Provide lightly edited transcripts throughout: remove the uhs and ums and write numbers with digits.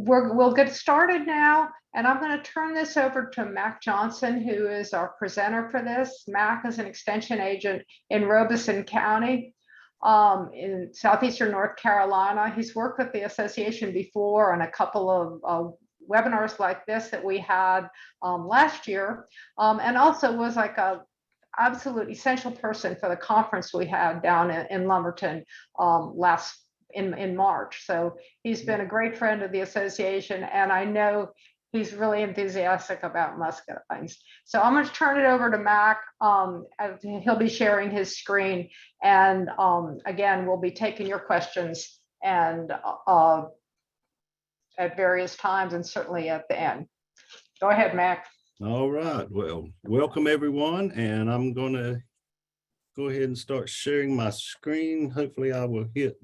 we'll get started now, and I'm going to turn this over to Mac Johnson, who is our presenter for this. Mac is an extension agent in Robeson County in southeastern North Carolina. He's worked with the association before on a couple of webinars like this that we had last year, and also was like a absolute essential person for the conference we had down in Lumberton in March. So he's been a great friend of the association, and I know he's really enthusiastic about muscadines. So I'm going to turn it over to Mac. He'll be sharing his screen, and again, we'll be taking your questions and at various times, and certainly at the end. Go ahead, Mac. All right, well, welcome everyone, and I'm going to go ahead and start sharing my screen. Hopefully I will hit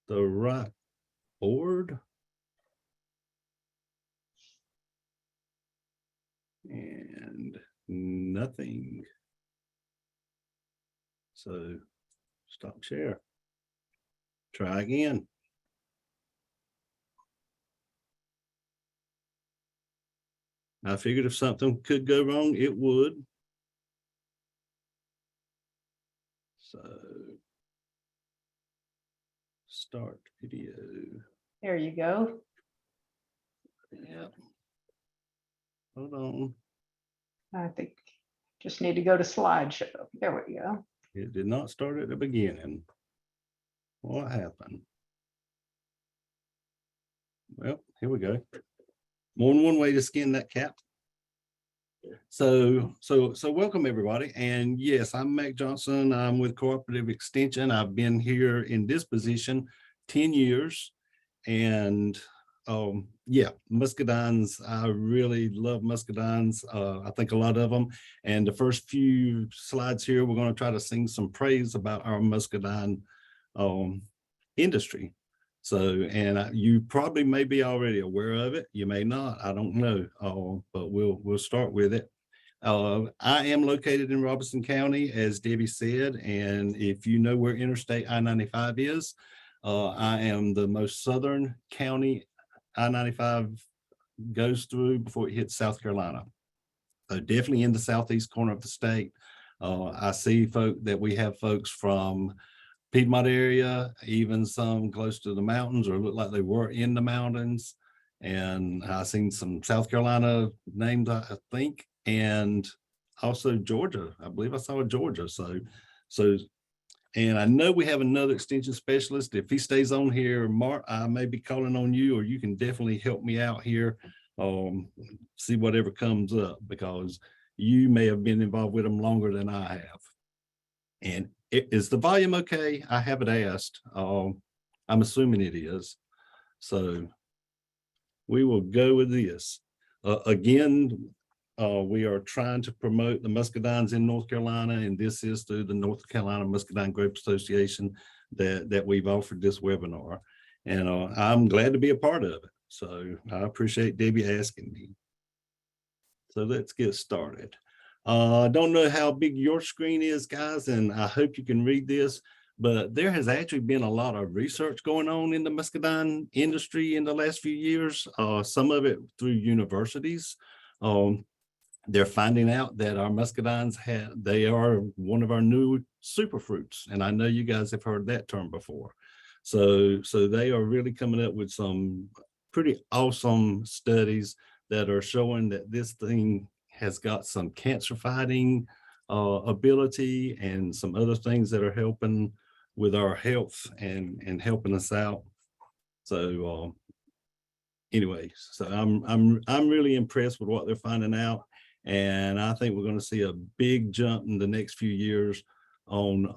the right board. And nothing. So stop share. Try again. I figured if something could go wrong, it would. So start video. There you go. Yeah. Hold on. I think just need to go to slideshow. There we go. It did not start at the beginning. What happened? Well, here we go. More than one way to skin that cat. So welcome everybody. And yes, I'm Mac Johnson. I'm with Cooperative Extension. I've been here in this position 10 years. And yeah, muscadines. I really love muscadines. I think a lot of them. And the first few slides here, we're going to try to sing some praise about our muscadine industry. So, and you probably may be already aware of it. You may not. I don't know. But we'll start with it. I am located in Robeson County, as Debbie said, and if you know where Interstate I-95 is, I am the most southern county I-95 goes through before it hits South Carolina. So definitely in the southeast corner of the state. I see that we have folks from Piedmont area, even some close to the mountains or look like they were in the mountains. And I've seen some South Carolina names, I think, and also Georgia. I believe I saw Georgia. So, and I know we have another extension specialist. If he stays on here, Mark, I may be calling on you, or you can definitely help me out here. See whatever comes up, because you may have been involved with them longer than I have. And is the volume okay? I haven't asked. I'm assuming it is. So we will go with this. Again, we are trying to promote the muscadines in North Carolina, and this is through the North Carolina Muscadine Grape Association that we've offered this webinar. And I'm glad to be a part of it. So I appreciate Debbie asking me. So let's get started. I don't know how big your screen is, guys, and I hope you can read this, but there has actually been a lot of research going on in the muscadine industry in the last few years, some of it through universities. They're finding out that our muscadines they are one of our new superfruits, and I know you guys have heard that term before. So they are really coming up with some pretty awesome studies that are showing that this thing has got some cancer fighting ability and some other things that are helping with our health and helping us out. So anyway, so I'm really impressed with what they're finding out, and I think we're going to see a big jump in the next few years on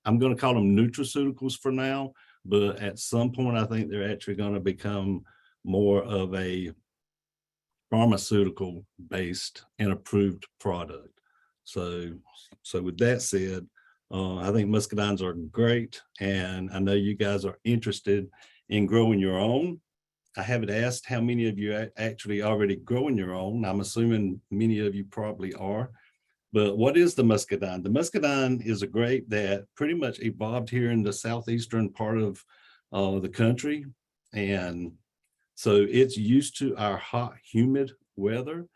I'm going to call them nutraceuticals for now, but at some point I think they're actually going to become more of a pharmaceutical based and approved product. So with that said, I think muscadines are great, and I know you guys are interested in growing your own. I haven't asked how many of you actually already growing your own. I'm assuming many of you probably are. But what is the muscadine? The muscadine is a grape that pretty much evolved here in the southeastern part of the country. And so it's used to our hot, humid weather,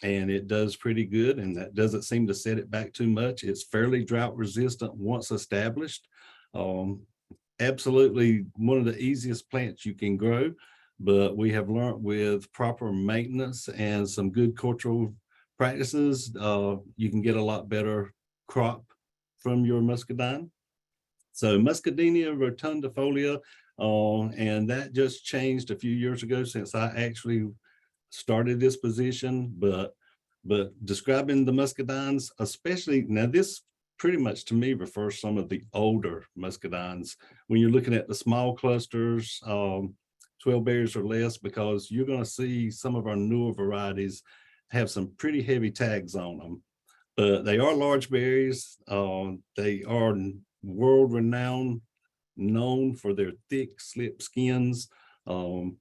and it does pretty good. And that doesn't seem to set it back too much. It's fairly drought resistant once established. Um, Absolutely one of the easiest plants you can grow, but we have learned with proper maintenance and some good cultural practices, you can get a lot better crop from your muscadine. So Muscadinia rotundifolia, and that just changed a few years ago since I actually started this position, but describing the muscadines, especially now, this pretty much to me refers some of the older muscadines when you're looking at the small clusters, 12 berries or less, because you're going to see some of our newer varieties have some pretty heavy tags on them. But they are large berries. They are world renowned, known for their thick, slip skins. Um,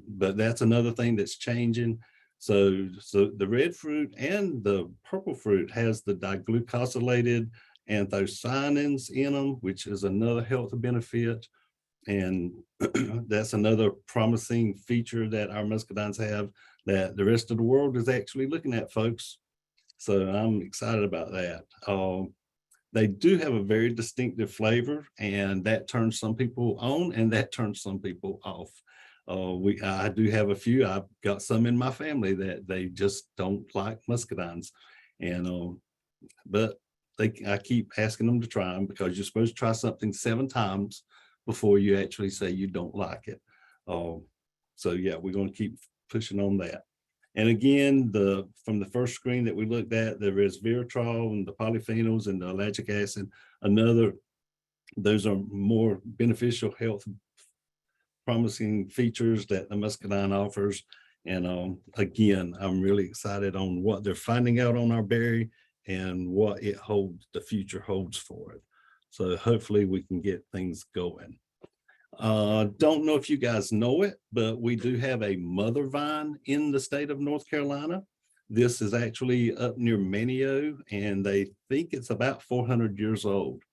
but that's another thing that's changing. So the red fruit and the purple fruit has the diglucosylated anthocyanins in them, which is another health benefit. And that's another promising feature that our muscadines have that the rest of the world is actually looking at, folks. So I'm excited about that. They do have a very distinctive flavor, and that turns some people on and that turns some people off. I do have a few. I've got some in my family that they just don't like muscadines, and but I keep asking them to try them because you're supposed to try something 7 times before you actually say you don't like it. So yeah, we're going to keep pushing on that. And again, from the first screen that we looked at, the resveratrol and the polyphenols and the ellagic acid, those are more beneficial health promising features that the muscadine offers. And again, I'm really excited on what they're finding out on our berry and what the future holds for it. So hopefully we can get things going. Don't know if you guys know it, but we do have a mother vine in the state of North Carolina. This is actually up near Manio, and they think it's about 400 years old.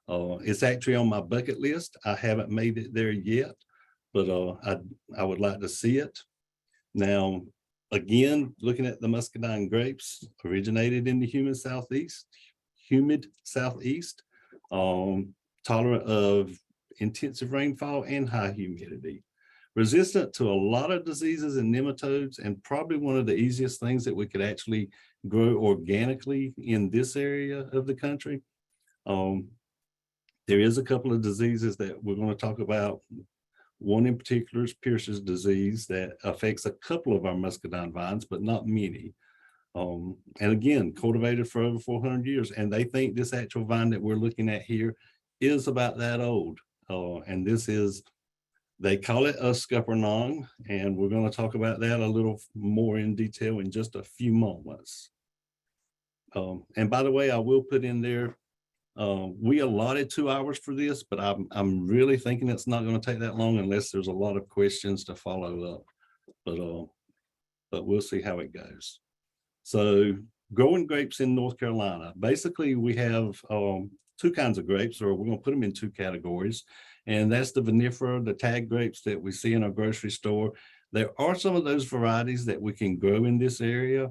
It's actually on my bucket list. I haven't made it there yet, but I would like to see it. Now, again, looking at the muscadine grapes, originated in the humid southeast, tolerant of intensive rainfall and high humidity, resistant to a lot of diseases and nematodes, and probably one of the easiest things that we could actually grow organically in this area of the country. There is a couple of diseases that we're going to talk about. One in particular is Pierce's disease that affects a couple of our muscadine vines, but not many. And again, cultivated for over 400 years. And they think this actual vine that we're looking at here is about that old. And they call it a scuppernong, and we're going to talk about that a little more in detail in just a few moments. And by the way, I will put in there, we allotted 2 hours for this, but I'm really thinking it's not going to take that long unless there's a lot of questions to follow up. But we'll see how it goes. So growing grapes in North Carolina, basically we have 2 kinds of grapes, or we're going to put them in 2 categories. And that's the vinifera, the tag grapes that we see in our grocery store. There are some of those varieties that we can grow in this area.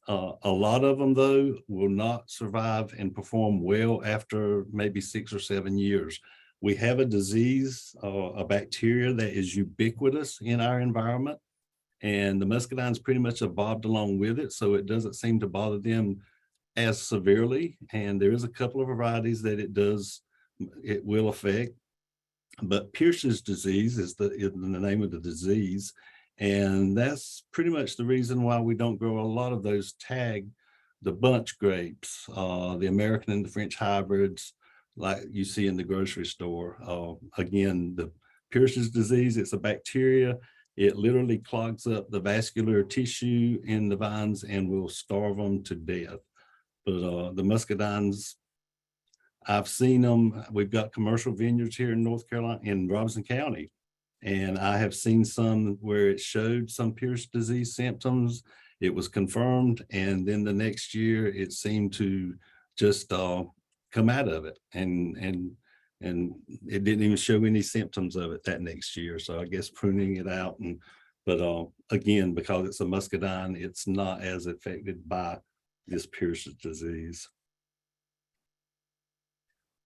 A lot of them, though, will not survive and perform well after maybe 6 or 7 years. We have a disease, a bacteria that is ubiquitous in our environment, and the muscadines pretty much evolved along with it, so it doesn't seem to bother them as severely. And there is a couple of varieties that it will affect. But Pierce's disease is the name of the disease. And that's pretty much the reason why we don't grow a lot of those the bunch grapes, the American and the French hybrids, like you see in the grocery store. Again, the Pierce's disease, it's a bacteria. It literally clogs up the vascular tissue in the vines and will starve them to death. But the muscadines, I've seen them. We've got commercial vineyards here in North Carolina, in Robeson County, and I have seen some where it showed some Pierce disease symptoms. It was confirmed, and then the next year it seemed to just come out of it. And and it didn't even show any symptoms of it that next year. So I guess pruning it out, and but again, because it's a muscadine, it's not as affected by this Pierce's disease.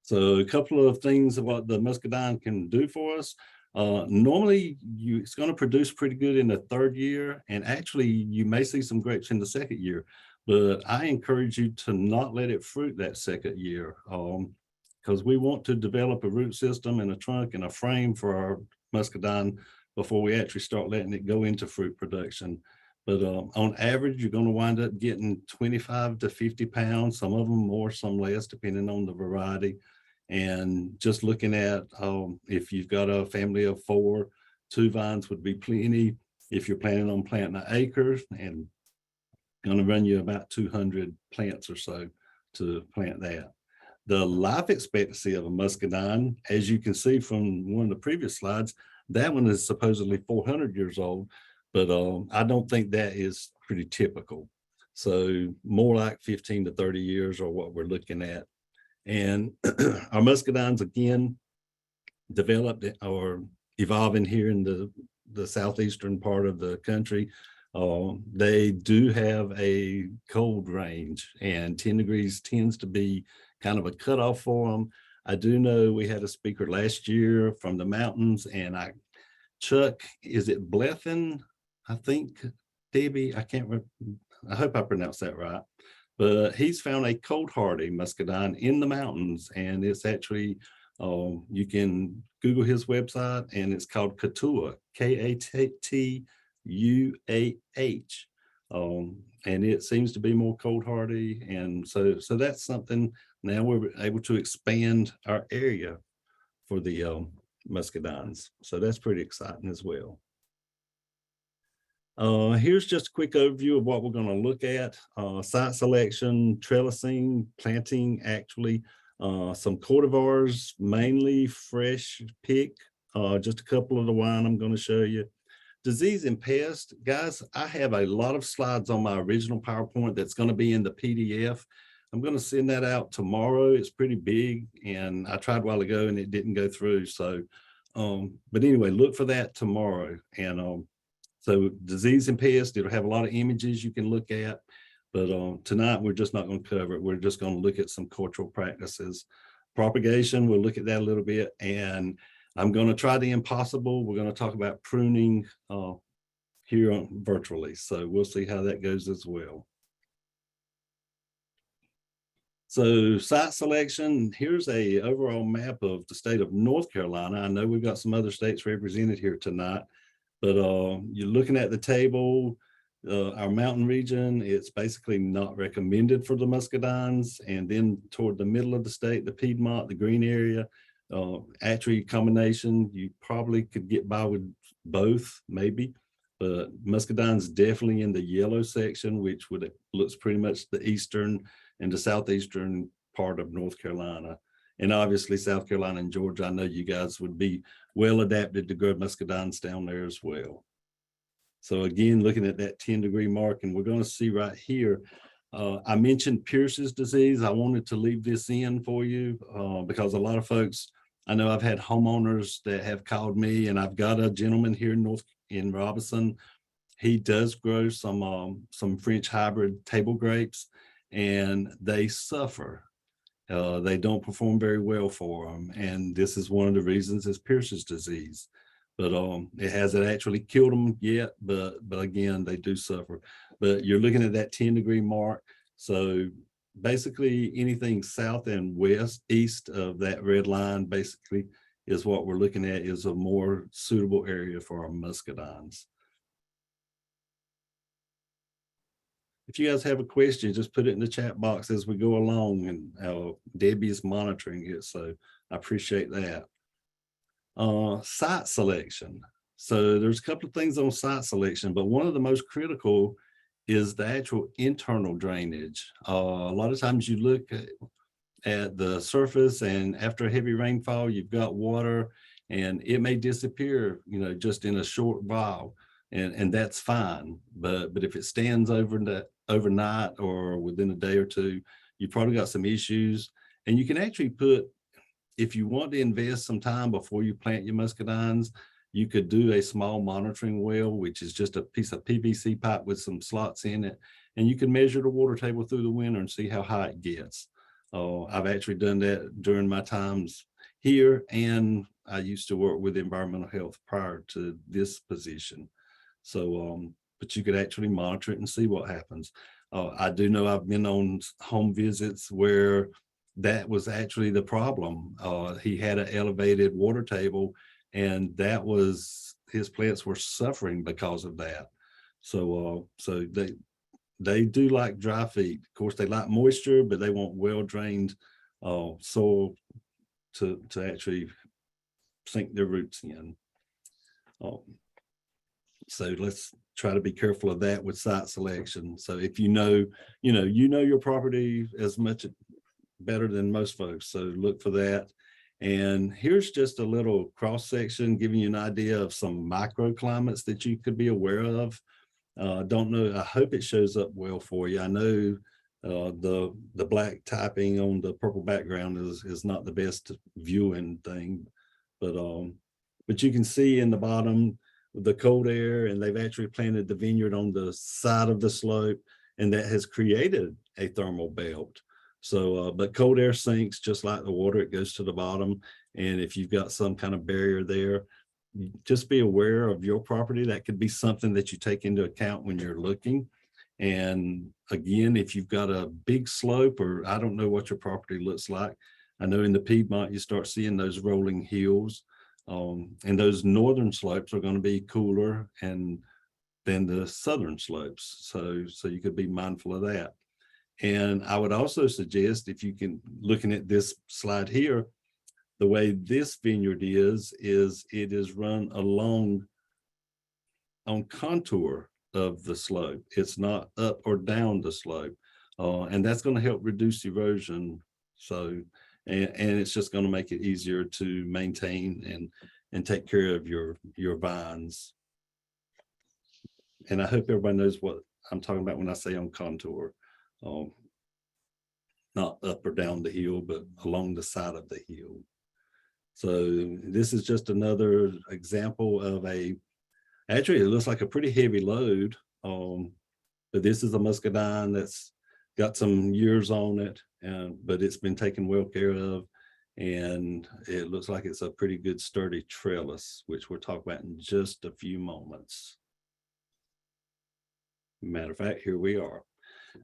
So a couple of things about the muscadine can do for us. Normally it's going to produce pretty good in the third year, and actually you may see some grapes in the second year, but I encourage you to not let it fruit that second year, because we want to develop a root system and a trunk and a frame for our muscadine before we actually start letting it go into fruit production. But on average, you're going to wind up getting 25 to 50 pounds, some of them more, some less, depending on the variety. And just looking at if you've got a family of 4, 2 vines would be plenty. If you're planning on planting an acre, and going to run you about 200 plants or so to plant that. The life expectancy of a muscadine, as you can see from one of the previous slides, that one is supposedly 400 years old, but I don't think that is pretty typical. So more like 15 to 30 years are what we're looking at. And our muscadines, again, developed or evolving here in the southeastern part of the country. They do have a cold range, and 10 degrees tends to be kind of a cutoff for them. I do know we had a speaker last year from the mountains, and Chuck, is it Blethen? I think, Debbie, I can't remember. I hope I pronounced that right. But he's found a cold hardy muscadine in the mountains, and it's actually, you can Google his website, and it's called Katuah, Katuah. And it seems to be more cold hardy. And so that's something. Now we're able to expand our area for the muscadines. So that's pretty exciting as well. Here's just a quick overview of what we're going to look at. Site selection, trellising, planting, actually, some cultivars, mainly fresh pick, just a couple of the wine I'm going to show you. Disease and pest, guys, I have a lot of slides on my original PowerPoint that's going to be in the PDF. I'm going to send that out tomorrow. It's pretty big, and I tried a while ago and it didn't go through. So, but anyway, look for that tomorrow. And so disease and pest, it'll have a lot of images you can look at, but tonight we're just not going to cover it. We're just going to look at some cultural practices. Propagation, we'll look at that a little bit, and I'm going to try the impossible. We're going to talk about pruning here virtually, so we'll see how that goes as well. So site selection, here's a overall map of the state of North Carolina. I know we've got some other states represented here tonight, but you're looking at the table, our mountain region, it's basically not recommended for the muscadines. And then toward the middle of the state, the Piedmont, the green area, actually combination, you probably could get by with both, maybe. But muscadines definitely in the yellow section, which looks pretty much the eastern and the southeastern part of North Carolina. And obviously South Carolina and Georgia, I know you guys would be well adapted to grow muscadines down there as well. So again, looking at that 10-degree mark, and we're going to see right here, I mentioned Pierce's disease. I wanted to leave this in for you because a lot of folks, I know I've had homeowners that have called me, and I've got a gentleman here in Robinson. He does grow some French hybrid table grapes, and they suffer. They don't perform very well for them, and this is one of the reasons is Pierce's disease. But it hasn't actually killed them yet, but again, they do suffer. But you're looking at that 10-degree mark. So basically anything south and east of that red line basically is what we're looking at is a more suitable area for our muscadines. If you guys have a question, just put it in the chat box as we go along, and Debbie is monitoring it, so I appreciate that. Site selection. So there's a couple of things on site selection, but one of the most critical is the actual internal drainage. A lot of times you look at the surface, and after a heavy rainfall, you've got water, and it may disappear, just in a short while. And that's fine, but if it stands overnight or within a day or two, you've probably got some issues. And you can actually put, if you want to invest some time before you plant your muscadines, you could do a small monitoring well, which is just a piece of PVC pipe with some slots in it. And you can measure the water table through the winter and see how high it gets. I've actually done that during my times here, and I used to work with environmental health prior to this position. So, but you could actually monitor it and see what happens. I do know I've been on home visits where that was actually the problem. He had an elevated water table, and that was, his plants were suffering because of that. So, so they do like dry feet. Of course, they like moisture, but they want well-drained soil to actually sink their roots in. So let's try to be careful of that with site selection. So if you know your property as much better than most folks, so look for that. And here's just a little cross section giving you an idea of some microclimates that you could be aware of. Don't know, I hope it shows up well for you. I know the black typing on the purple background is not the best viewing thing, but you can see in the bottom the cold air, and they've actually planted the vineyard on the side of the slope, and that has created a thermal belt. So, but cold air sinks just like the water, it goes to the bottom. And if you've got some kind of barrier there, just be aware of your property. That could be something that you take into account when you're looking. And again, if you've got a big slope, or I don't know what your property looks like. I know in the Piedmont, you start seeing those rolling hills. And those northern slopes are going to be cooler than the southern slopes. So you could be mindful of that. And I would also suggest, if you can, looking at this slide here, the way this vineyard is it is run along on contour of the slope. It's not up or down the slope. And that's going to help reduce erosion. So, and it's just going to make it easier to maintain and take care of your vines. And I hope everybody knows what I'm talking about when I say on contour. Not up or down the hill, but along the side of the hill. So this is just another example of actually it looks like a pretty heavy load. But this is a muscadine that's got some years on it, but it's been taken well care of. And it looks like it's a pretty good sturdy trellis, which we'll talk about in just a few moments. Matter of fact, here we are.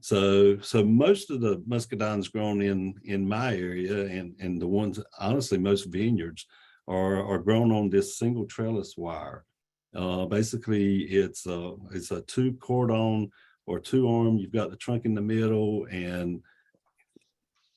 So most of the muscadines grown in my area, and the ones, honestly, most vineyards are grown on this single trellis wire. Basically, it's a two cordon or two arm. You've got the trunk in the middle. And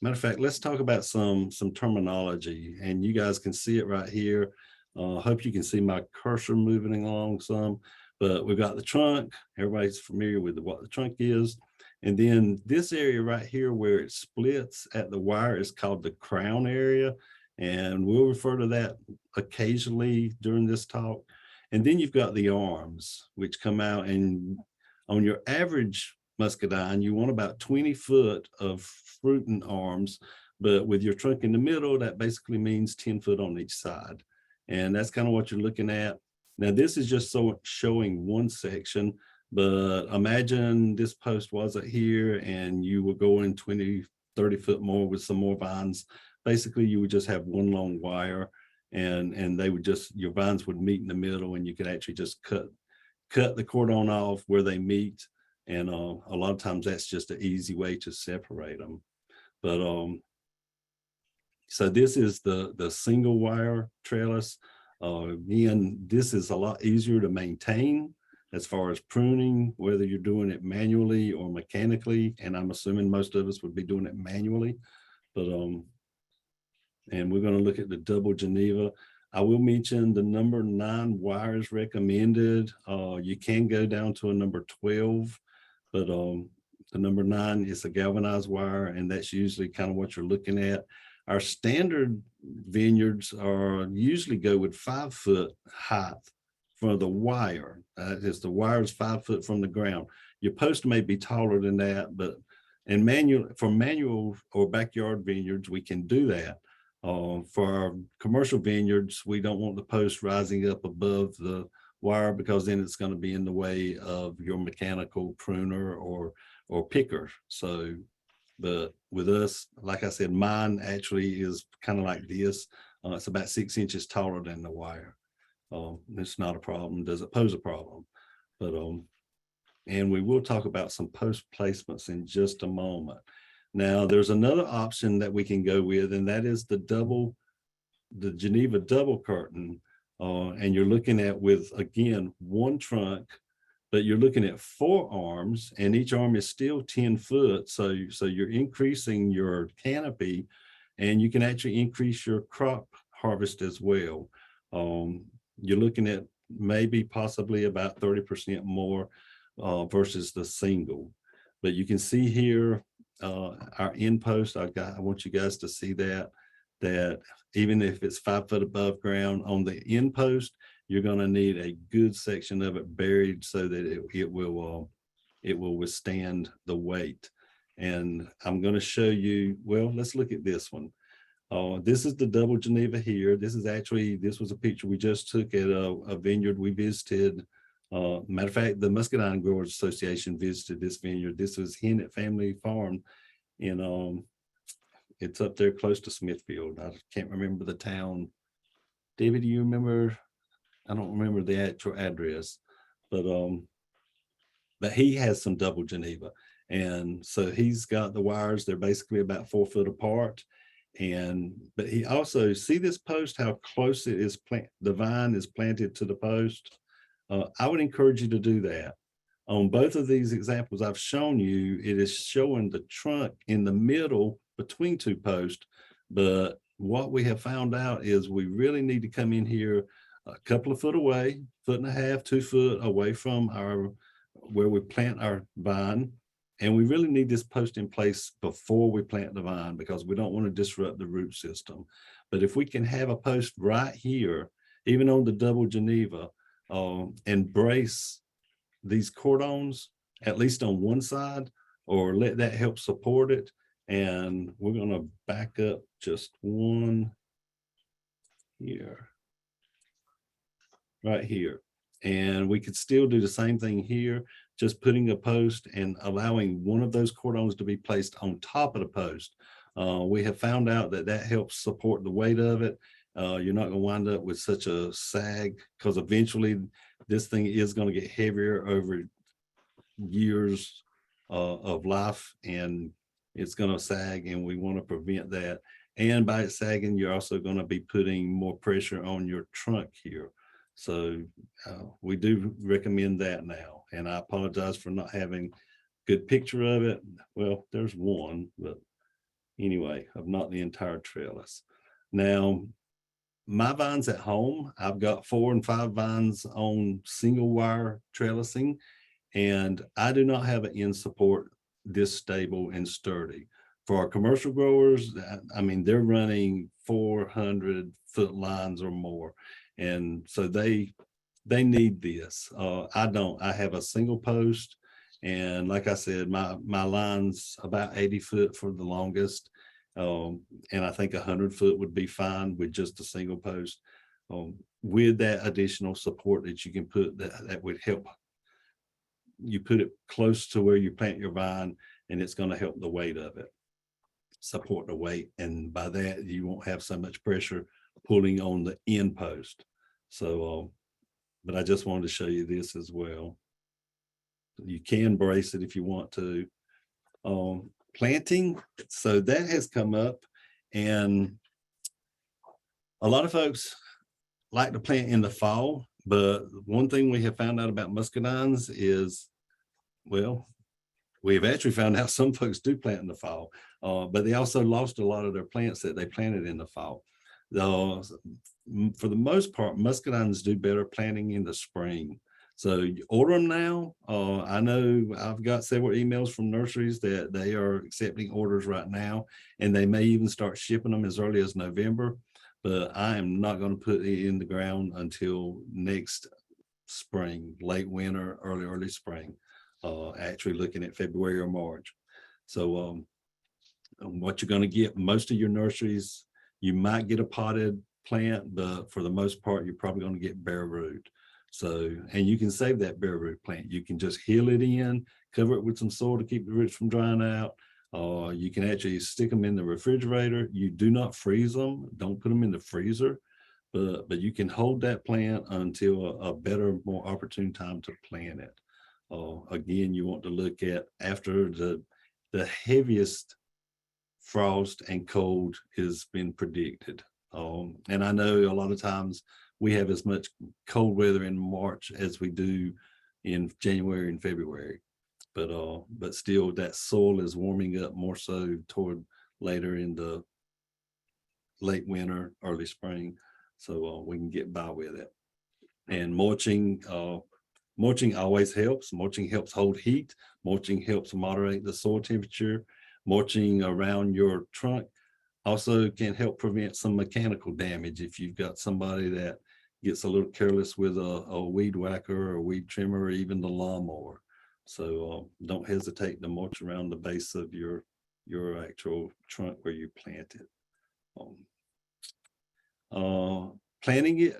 matter of fact, let's talk about some terminology, and you guys can see it right here. I hope you can see my cursor moving along some, but we've got the trunk. Everybody's familiar with what the trunk is. And then this area right here where it splits at the wire is called the crown area. And we'll refer to that occasionally during this talk. And then you've got the arms, which come out, and on your average muscadine, you want about 20 foot of fruiting arms, but with your trunk in the middle, that basically means 10 foot on each side. And that's kind of what you're looking at. Now, this is just showing one section, but imagine this post wasn't here and you were going 20, 30 foot more with some more vines. Basically, you would just have one long wire, and they would just, your vines would meet in the middle, and you could actually just cut the cordon off where they meet. And a lot of times that's just an easy way to separate them. But so this is the single wire trellis. Again, this is a lot easier to maintain as far as pruning, whether you're doing it manually or mechanically. And I'm assuming most of us would be doing it manually. But and we're going to look at the double Geneva. I will mention the number 9 wires recommended. You can go down to a number 12, but the number 9 is a galvanized wire, and that's usually kind of what you're looking at. Our standard vineyards are usually go with 5 foot height for the wire. As the wire is 5 foot from the ground. Your post may be taller than that, but for manual or backyard vineyards, we can do that. For our commercial vineyards, we don't want the post rising up above the wire because then it's going to be in the way of your mechanical pruner or picker. So, but with us, like I said, mine actually is kind of like this. It's about 6 inches taller than the wire. It's not a problem. Does it pose a problem? But and we will talk about some post placements in just a moment. Now, there's another option that we can go with, and that is the Geneva double curtain. And you're looking at with, again, one trunk, but you're looking at 4 arms, and each arm is still 10 foot. So you're increasing your canopy, and you can actually increase your crop harvest as well. You're looking at maybe possibly about 30% more versus the single. But you can see here our end post. I want you guys to see that even if it's 5 foot above ground on the end post, you're going to need a good section of it buried so that it will withstand the weight. And I'm going to show you, well, let's look at this one. This is the double Geneva here. This was a picture we just took at a vineyard we visited. Matter of fact, the Muscadine Growers Association visited this vineyard. This was Hennett Family Farm in it's up there close to Smithfield. I can't remember the town. David, do you remember? I don't remember the actual address, but he has some double Geneva. And so he's got the wires, they're basically about 4 foot apart. But he also, see this post, how close it is, the vine is planted to the post. I would encourage you to do that. On both of these examples I've shown you, it is showing the trunk in the middle between 2 posts. But what we have found out is we really need to come in here a couple of foot away, 1.5 foot, 2 foot away from where we plant our vine. And we really need this post in place before we plant the vine because we don't want to disrupt the root system. But if we can have a post right here, even on the double Geneva, and brace these cordons, at least on one side, or let that help support it. And we're going to back up just one here, right here. And we could still do the same thing here, just putting a post and allowing one of those cordons to be placed on top of the post. We have found out that helps support the weight of it. You're not going to wind up with such a sag because eventually this thing is going to get heavier over years of life, and it's going to sag, and we want to prevent that. And by it sagging, you're also going to be putting more pressure on your trunk here. So we do recommend that now. And I apologize for not having a good picture of it. Well, there's one, but anyway, of not the entire trellis. Now, my vines at home, I've got 4 and 5 vines on single wire trellising, and I do not have an end support this stable and sturdy. For our commercial growers, I mean, they're running 400-foot lines or more. And so they need this. I don't. I have a single post, and like I said, my line's about 80 foot for the longest, and I think 100 foot would be fine with just a single post. With that additional support that you can put, that would help. You put it close to where you plant your vine, and it's going to help the weight of it, support the weight, and by that you won't have so much pressure pulling on the end post. So, but I just wanted to show you this as well. You can brace it if you want to. Planting, so that has come up, and a lot of folks like to plant in the fall, but one thing we have found out about muscadines is, well, we've actually found out some folks do plant in the fall, but they also lost a lot of their plants that they planted in the fall. For the most part, muscadines do better planting in the spring. So order them now. I know I've got several emails from nurseries that they are accepting orders right now, and they may even start shipping them as early as November. But I am not going to put it in the ground until next spring, late winter, early spring. Actually looking at February or March. So what you're going to get, most of your nurseries You might get a potted plant, but for the most part, you're probably going to get bare root. So, and you can save that bare root plant. You can just heel it in, cover it with some soil to keep the roots from drying out. You can actually stick them in the refrigerator. You do not freeze them. Don't put them in the freezer, but you can hold that plant until a better, more opportune time to plant it. Again, you want to look at after the heaviest frost and cold has been predicted. And I know a lot of times we have as much cold weather in March as we do in January and February, but still that soil is warming up more so toward later in the late winter, early spring, so we can get by with it. And mulching always helps. Mulching helps hold heat. Mulching helps moderate the soil temperature. Mulching around your trunk also can help prevent some mechanical damage if you've got somebody that gets a little careless with a weed whacker or a weed trimmer or even the lawnmower. So don't hesitate to mulch around the base of your actual trunk where you plant it. Planting it,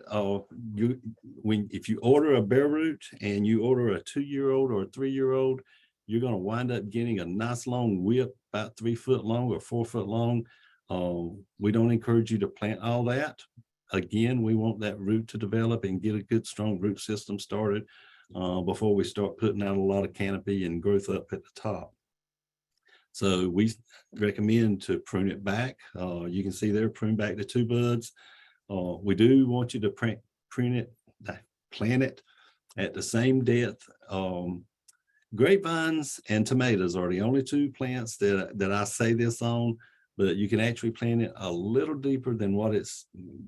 if you order a bare root and you order a 2-year-old or a 3-year-old, you're going to wind up getting a nice long whip, about 3 foot long or 4 foot long. We don't encourage you to plant all that. Again, we want that root to develop and get a good strong root system started before we start putting out a lot of canopy and growth up at the top. So we recommend to prune it back. You can see there, prune back the 2 buds. We do want you to plant it at the same depth. Grapevines and tomatoes are the only 2 plants that I say this on, but you can actually plant it a little deeper than what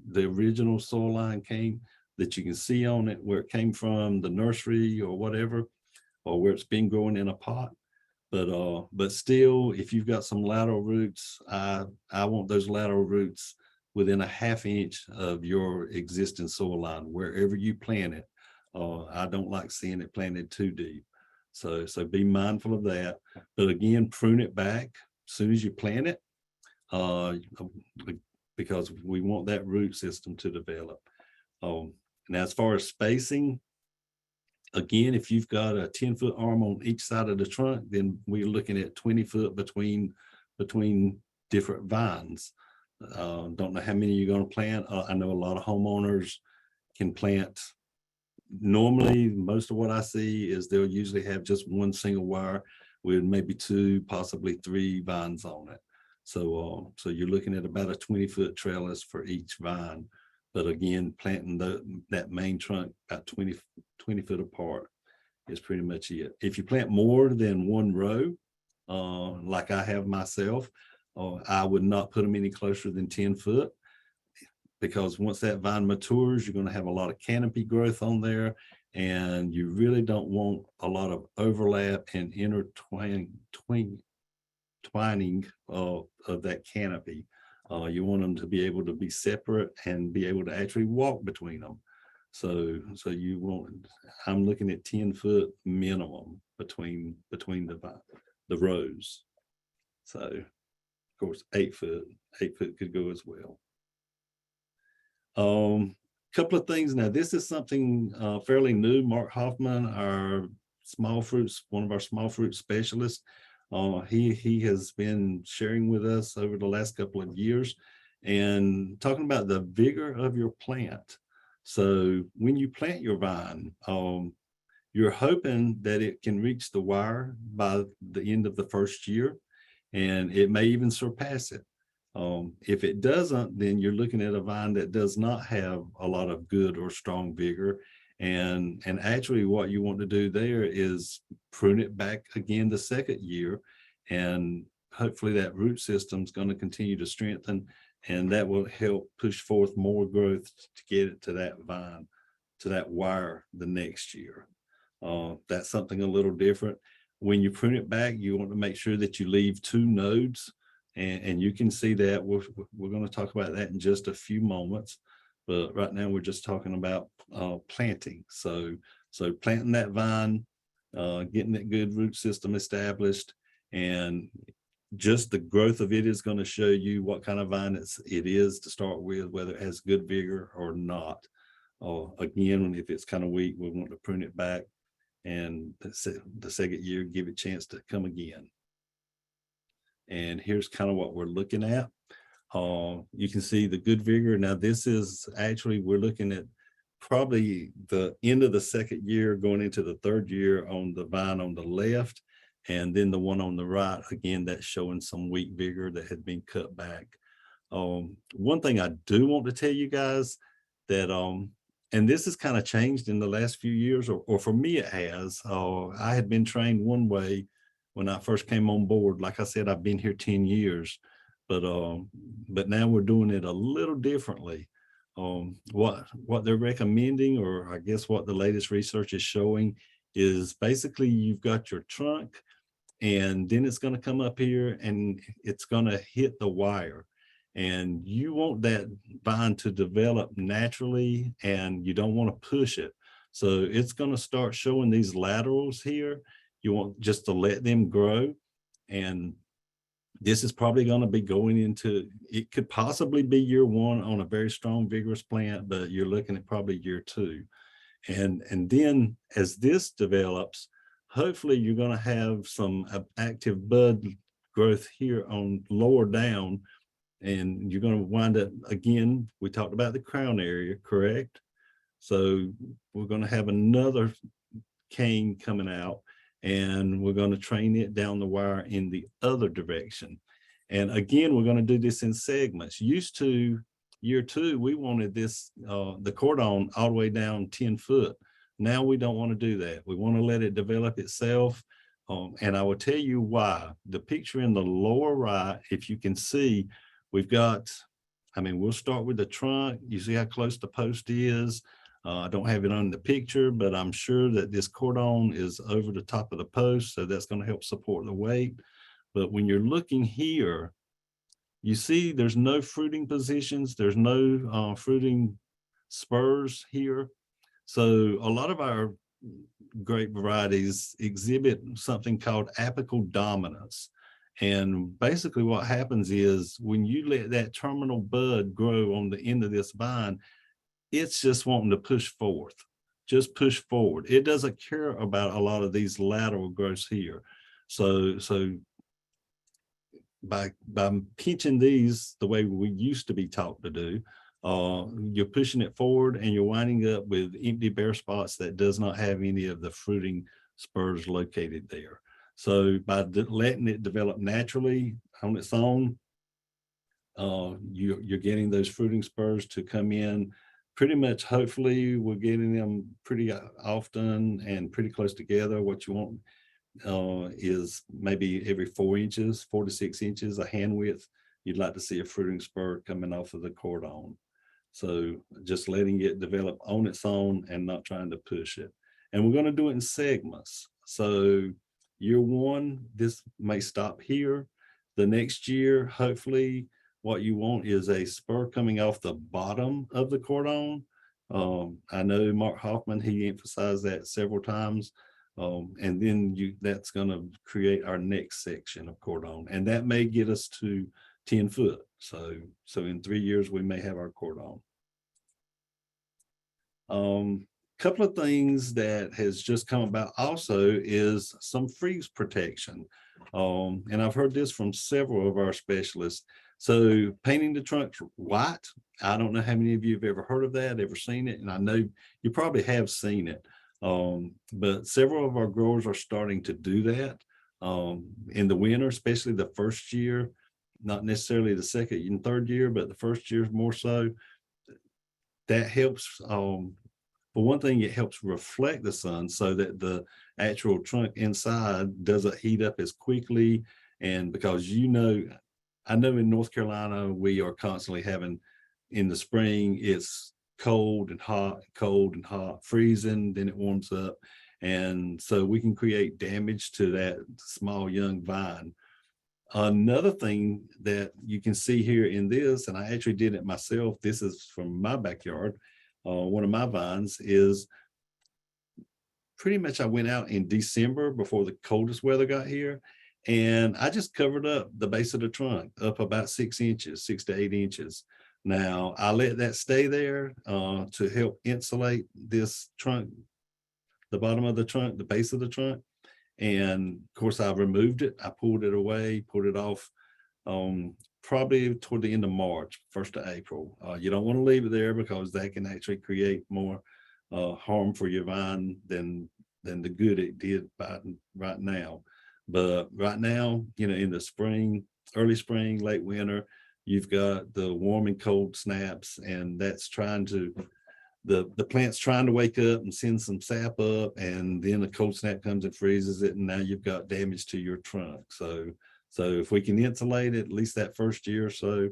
the original soil line came, that you can see on it where it came from, the nursery or whatever, or where it's been growing in a pot. But still, if you've got some lateral roots, I want those lateral roots within a 1/2 inch of your existing soil line, wherever you plant it. I don't like seeing it planted too deep. So be mindful of that. But again, prune it back as soon as you plant it, because we want that root system to develop. Now, as far as spacing, again, if you've got a 10-foot arm on each side of the trunk, then we're looking at 20 foot between different vines. Don't know how many you're going to plant. I know a lot of homeowners can plant. Normally, most of what I see is they'll usually have just one single wire with maybe 2, possibly 3 vines on it. So you're looking at about a 20-foot trellis for each vine. But again, planting that main trunk about 20 foot apart is pretty much it. If you plant more than 1 row, like I have myself, I would not put them any closer than 10 foot, because once that vine matures, you're going to have a lot of canopy growth on there, and you really don't want a lot of overlap and twining of that canopy. You want them to be able to be separate and be able to actually walk between them. So you want, I'm looking at 10 foot minimum between the rows. So of course 8 foot could go as well. Couple of things. Now, this is something fairly new. Mark Hoffman, one of our small fruit specialists, he has been sharing with us over the last couple of years and talking about the vigor of your plant. So when you plant your vine, you're hoping that it can reach the wire by the end of the first year, and it may even surpass it. If it doesn't, then you're looking at a vine that does not have a lot of good or strong vigor. And actually what you want to do there is prune it back again the second year, and hopefully that root system is going to continue to strengthen, and that will help push forth more growth to get it to that vine, to that wire the next year. That's something a little different. When you prune it back, you want to make sure that you leave 2 nodes, and you can see that. We're going to talk about that in just a few moments, but right now we're just talking about planting. So planting that vine, getting that good root system established, and just the growth of it is going to show you what kind of vine it is to start with, whether it has good vigor or not. Again, if it's kind of weak, we want to prune it back, and the second year, give it a chance to come again. And here's kind of what we're looking at. You can see the good vigor. Now, this is actually, we're looking at probably the end of the second year going into the third year on the vine on the left, and then the one on the right, again, that's showing some weak vigor that had been cut back. One thing I do want to tell you guys that, and this has kind of changed in the last few years, or for me it has. I had been trained one way when I first came on board. Like I said, I've been here 10 years, but now we're doing it a little differently. What they're recommending, or I guess what the latest research is showing, is basically you've got your trunk, and then it's going to come up here and it's going to hit the wire. And you want that vine to develop naturally, and you don't want to push it. So it's going to start showing these laterals here. You want just to let them grow. And this is probably going to be going into, it could possibly be year one on a very strong, vigorous plant, but you're looking at probably year two. And then as this develops, hopefully you're going to have some active bud growth here on lower down, and you're going to wind up, again, we talked about the crown area, correct? So we're going to have another cane coming out, and we're going to train it down the wire in the other direction. And again, we're going to do this in segments. Used to, year two, we wanted this, the cordon all the way down 10 foot. Now we don't want to do that. We want to let it develop itself. And I will tell you why. The picture in the lower right, if you can see, we've got, I mean, we'll start with the trunk. You see how close the post is. I don't have it on the picture, but I'm sure that this cordon is over the top of the post, so that's going to help support the weight. But when you're looking here, you see there's no fruiting positions. There's no fruiting spurs here. So a lot of our grape varieties exhibit something called apical dominance. And basically what happens is when you let that terminal bud grow on the end of this vine, it's just wanting to push forth, just push forward. It doesn't care about a lot of these lateral growths here. So by pinching these the way we used to be taught to do, you're pushing it forward, and you're winding up with empty bare spots that does not have any of the fruiting spurs located there. So by letting it develop naturally on its own, you're getting those fruiting spurs to come in pretty much. Hopefully we're getting them pretty often and pretty close together. What you want is maybe every 4 inches, 4 to 6 inches, a hand width. You'd like to see a fruiting spur coming off of the cordon. So just letting it develop on its own and not trying to push it. And we're going to do it in segments. So year one, this may stop here. The next year, hopefully what you want is a spur coming off the bottom of the cordon. I know Mark Hoffman, he emphasized that several times. And then that's going to create our next section of cordon, and that may get us to 10 foot. So in 3 years, we may have our cordon. Couple of things that has just come about also is some freeze protection. And I've heard this from several of our specialists. So painting the trunks white, I don't know how many of you have ever heard of that, ever seen it. And I know you probably have seen it. But several of our growers are starting to do that in the winter, especially the first year, not necessarily the second and third year, but the first year more so. That helps. For one thing, it helps reflect the sun so that the actual trunk inside doesn't heat up as quickly. And because I know in North Carolina, we are constantly having, in the spring, it's cold and hot, freezing, then it warms up. And so we can create damage to that small young vine. Another thing that you can see here in this, and I actually did it myself, this is from my backyard, one of my vines is pretty much I went out in December before the coldest weather got here, And I just covered up the base of the trunk up about 6 inches, 6 to 8 inches. Now I let that stay there to help insulate this trunk, the bottom of the trunk, the base of the trunk. And of course, I removed it. I pulled it away, pulled it off probably toward the end of March, 1st of April. You don't want to leave it there because that can actually create more harm for your vine than the good it did right now. But right now, you know, in the spring, early spring, late winter, you've got the warm and cold snaps, and that's trying to the plant's trying to wake up and send some sap up, and then a cold snap comes and freezes it, and now you've got damage to your trunk. So if we can insulate it at least that first year or so,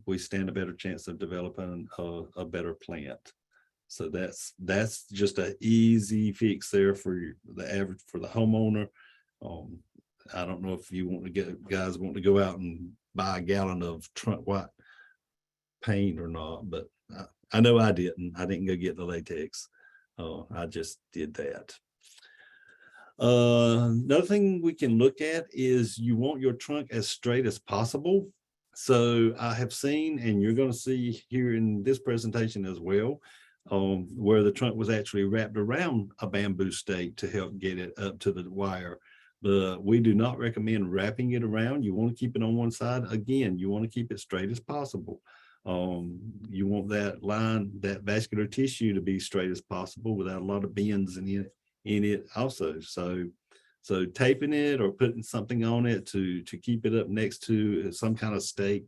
we stand a better chance of developing a better plant. So that's just an easy fix there for the average, for the homeowner. I don't know if you want to guys want to go out and buy a gallon of trunk white paint or not, but I know I didn't. I didn't go get the latex. I just did that. Another thing we can look at is you want your trunk as straight as possible. So I have seen, and you're going to see here in this presentation as well, where the trunk was actually wrapped around a bamboo stake to help get it up to the wire. But we do not recommend wrapping it around. You want to keep it on one side. Again, you want to keep it straight as possible. You want that line, that vascular tissue, to be straight as possible without a lot of bends in it also. So taping it or putting something on it to keep it up next to some kind of stake.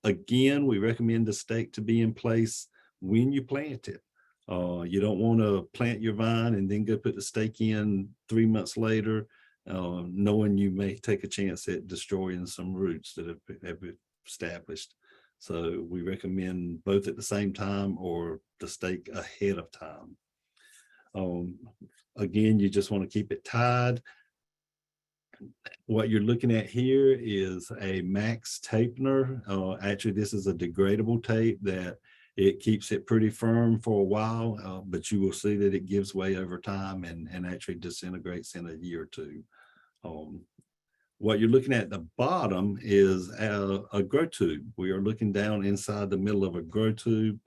Again, we recommend the stake to be in place when you plant it. You don't want to plant your vine and then go put the stake in 3 months later, knowing you may take a chance at destroying some roots that have established. So we recommend both at the same time or the stake ahead of time. Again, you just want to keep it tied. What you're looking at here is a max tapener. Actually, this is a degradable tape that it keeps it pretty firm for a while, but you will see that it gives way over time and actually disintegrates in a year or two. What you're looking at the bottom is a grow tube. We are looking down inside the middle of a grow tube.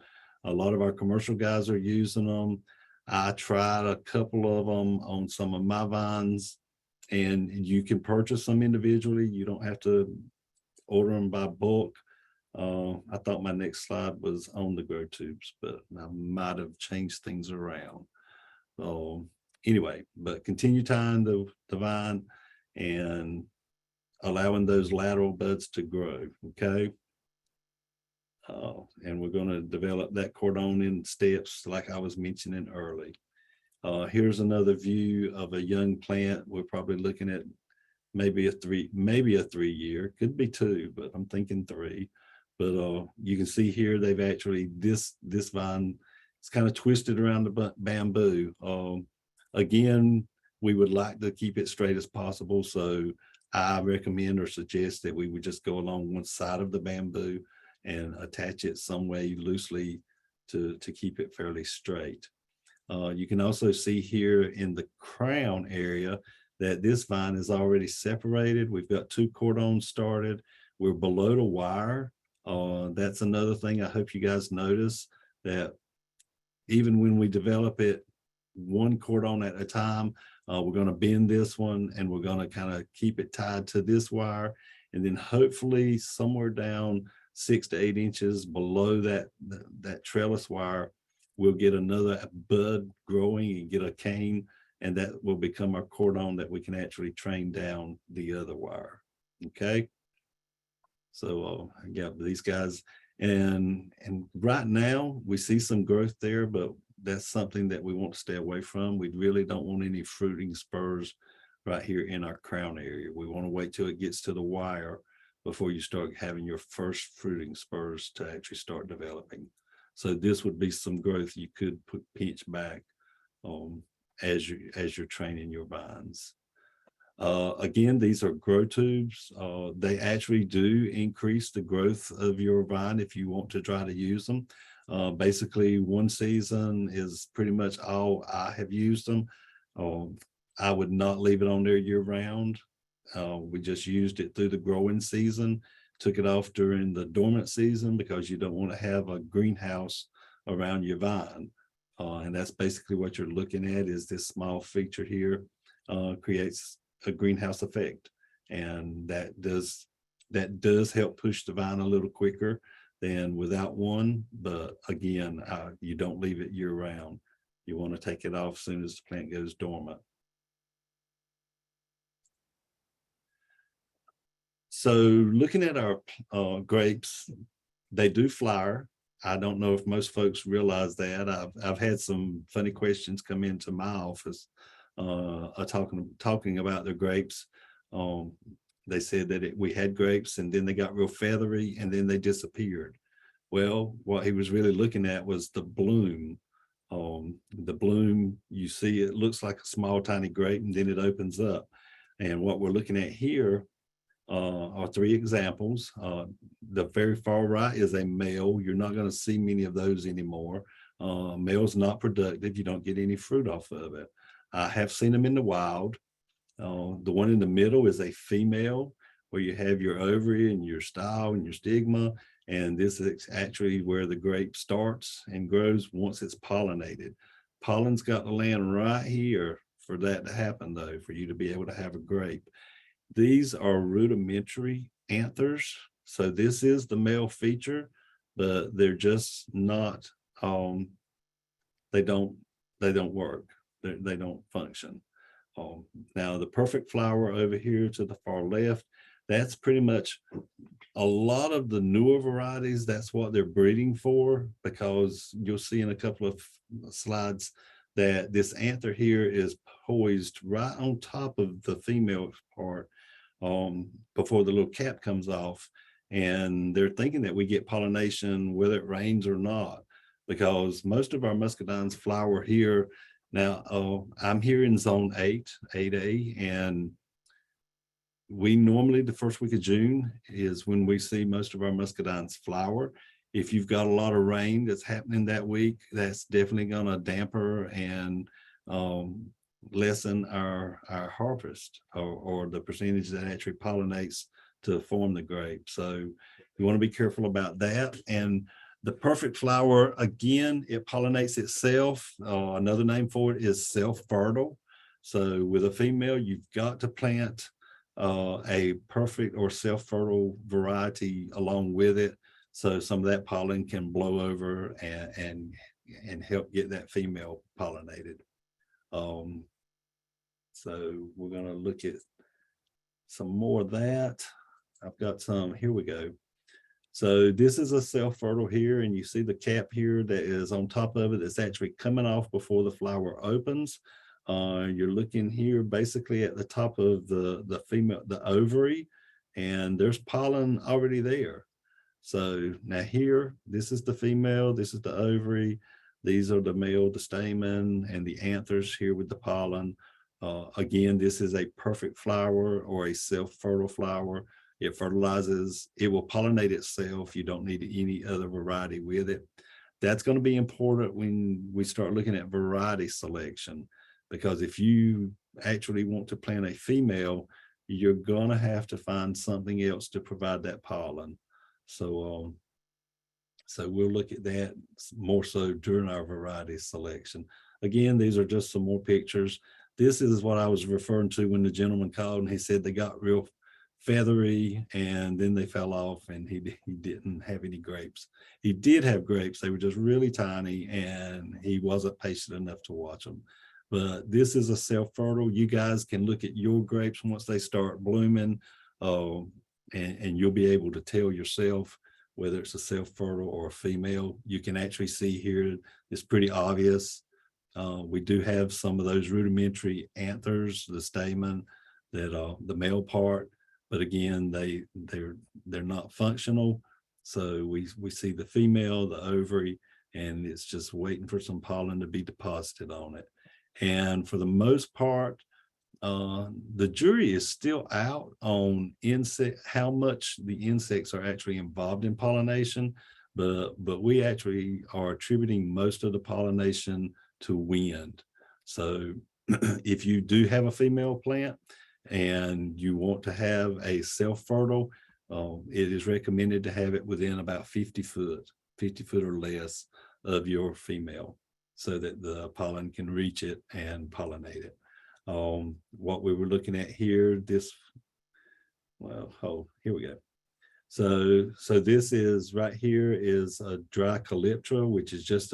A lot of our commercial guys are using them. I tried a couple of them on some of my vines, and you can purchase them individually. You don't have to order them by bulk. I thought my next slide was on the grow tubes, but I might have changed things around. Anyway, but continue tying the vine and allowing those lateral buds to grow, okay? And we're going to develop that cordon in steps like I was mentioning early. Here's another view of a young plant. We're probably looking at maybe a 3 year, could be 2, but I'm thinking 3. But you can see here they've actually, this vine is kind of twisted around the bamboo. Again, we would like to keep it straight as possible, so I recommend or suggest that we would just go along one side of the bamboo and attach it some way loosely to keep it fairly straight. You can also see here in the crown area that this vine is already separated. We've got 2 cordons started. We're below the wire. That's another thing I hope you guys notice, that even when we develop it 1 cordon at a time, we're going to bend this one and we're going to kind of keep it tied to this wire, and then hopefully somewhere down 6 to 8 inches below that trellis wire, we'll get another bud growing and get a cane, and that will become our cordon that we can actually train down the other wire. Okay, so I got these guys, and right now we see some growth there, but that's something that we want to stay away from. We really don't want any fruiting spurs right here in our crown area. We want to wait till it gets to the wire before you start having your first fruiting spurs to actually start developing. So this would be some growth you could pinch back as you're training your vines. Again, these are grow tubes. They actually do increase the growth of your vine if you want to try to use them. Basically, 1 season is pretty much all I have used them. I would not leave it on there year round. We just used it through the growing season, took it off during the dormant season because you don't want to have a greenhouse around your vine. And that's basically what you're looking at, is this small feature here creates a greenhouse effect. And that does help push the vine a little quicker than without one. But again, you don't leave it year round. You want to take it off as soon as the plant goes dormant. So looking at our grapes, they do flower. I don't know if most folks realize that. I've had some funny questions come into my office talking about their grapes. They said that we had grapes and then they got real feathery and then they disappeared. Well, what he was really looking at was the bloom. The bloom, you see, it looks like a small, tiny grape, and then it opens up. And what we're looking at here are 3 examples. The very far right is a male. You're not going to see many of those anymore. Male's not productive. You don't get any fruit off of it. I have seen them in the wild. The one in the middle is a female, where you have your ovary and your style and your stigma. And this is actually where the grape starts and grows once it's pollinated. Pollen's got to land right here for that to happen, though, for you to be able to have a grape. These are rudimentary anthers. So this is the male feature, but they're just not, they don't work. They don't function. Now the perfect flower over here to the far left, that's pretty much a lot of the newer varieties. That's what they're breeding for, because you'll see in a couple of slides that this anther here is poised right on top of the female part before the little cap comes off. And they're thinking that we get pollination whether it rains or not, because most of our muscadines flower here. Now, I'm here in zone 8A, and we normally, the first week of June is when we see most of our muscadines flower. If you've got a lot of rain that's happening that week, that's definitely going to damper and lessen our harvest, or the percentage that actually pollinates to form the grape. So you want to be careful about that. And the perfect flower, again, it pollinates itself. Another name for it is self-fertile. So with a female, you've got to plant a perfect or self-fertile variety along with it, so some of that pollen can blow over and help get that female pollinated. So we're going to look at some more of that. I've got some, here we go. So this is a self-fertile here, and you see the cap here that is on top of it. It's actually coming off before the flower opens. You're looking here basically at the top of the female, the ovary, and there's pollen already there. So now here, this is the female, this is the ovary, these are the male, the stamen, and the anthers here with the pollen. Again, this is a perfect flower or a self-fertile flower. It fertilizes, it will pollinate itself. You don't need any other variety with it. That's going to be important when we start looking at variety selection, because if you actually want to plant a female, you're going to have to find something else to provide that pollen. So we'll look at that more so during our variety selection. Again, these are just some more pictures. This is what I was referring to when the gentleman called and he said they got real feathery and then they fell off, and he didn't have any grapes. He did have grapes. They were just really tiny, and he wasn't patient enough to watch them. But this is a self-fertile. You guys can look at your grapes once they start blooming, and you'll be able to tell yourself whether it's a self-fertile or a female. You can actually see here, it's pretty obvious. We do have some of those rudimentary anthers, the stamen, that the male part, but again, they're not functional. So we see the female, the ovary, and it's just waiting for some pollen to be deposited on it. And for the most part, the jury is still out on how much the insects are actually involved in pollination, but we actually are attributing most of the pollination to wind. So if you do have a female plant, and you want to have a self-fertile, it is recommended to have it within about 50 foot or less of your female, so that the pollen can reach it and pollinate it. What we were looking at here, here we go. So this is right here is a dry calyptra, which is just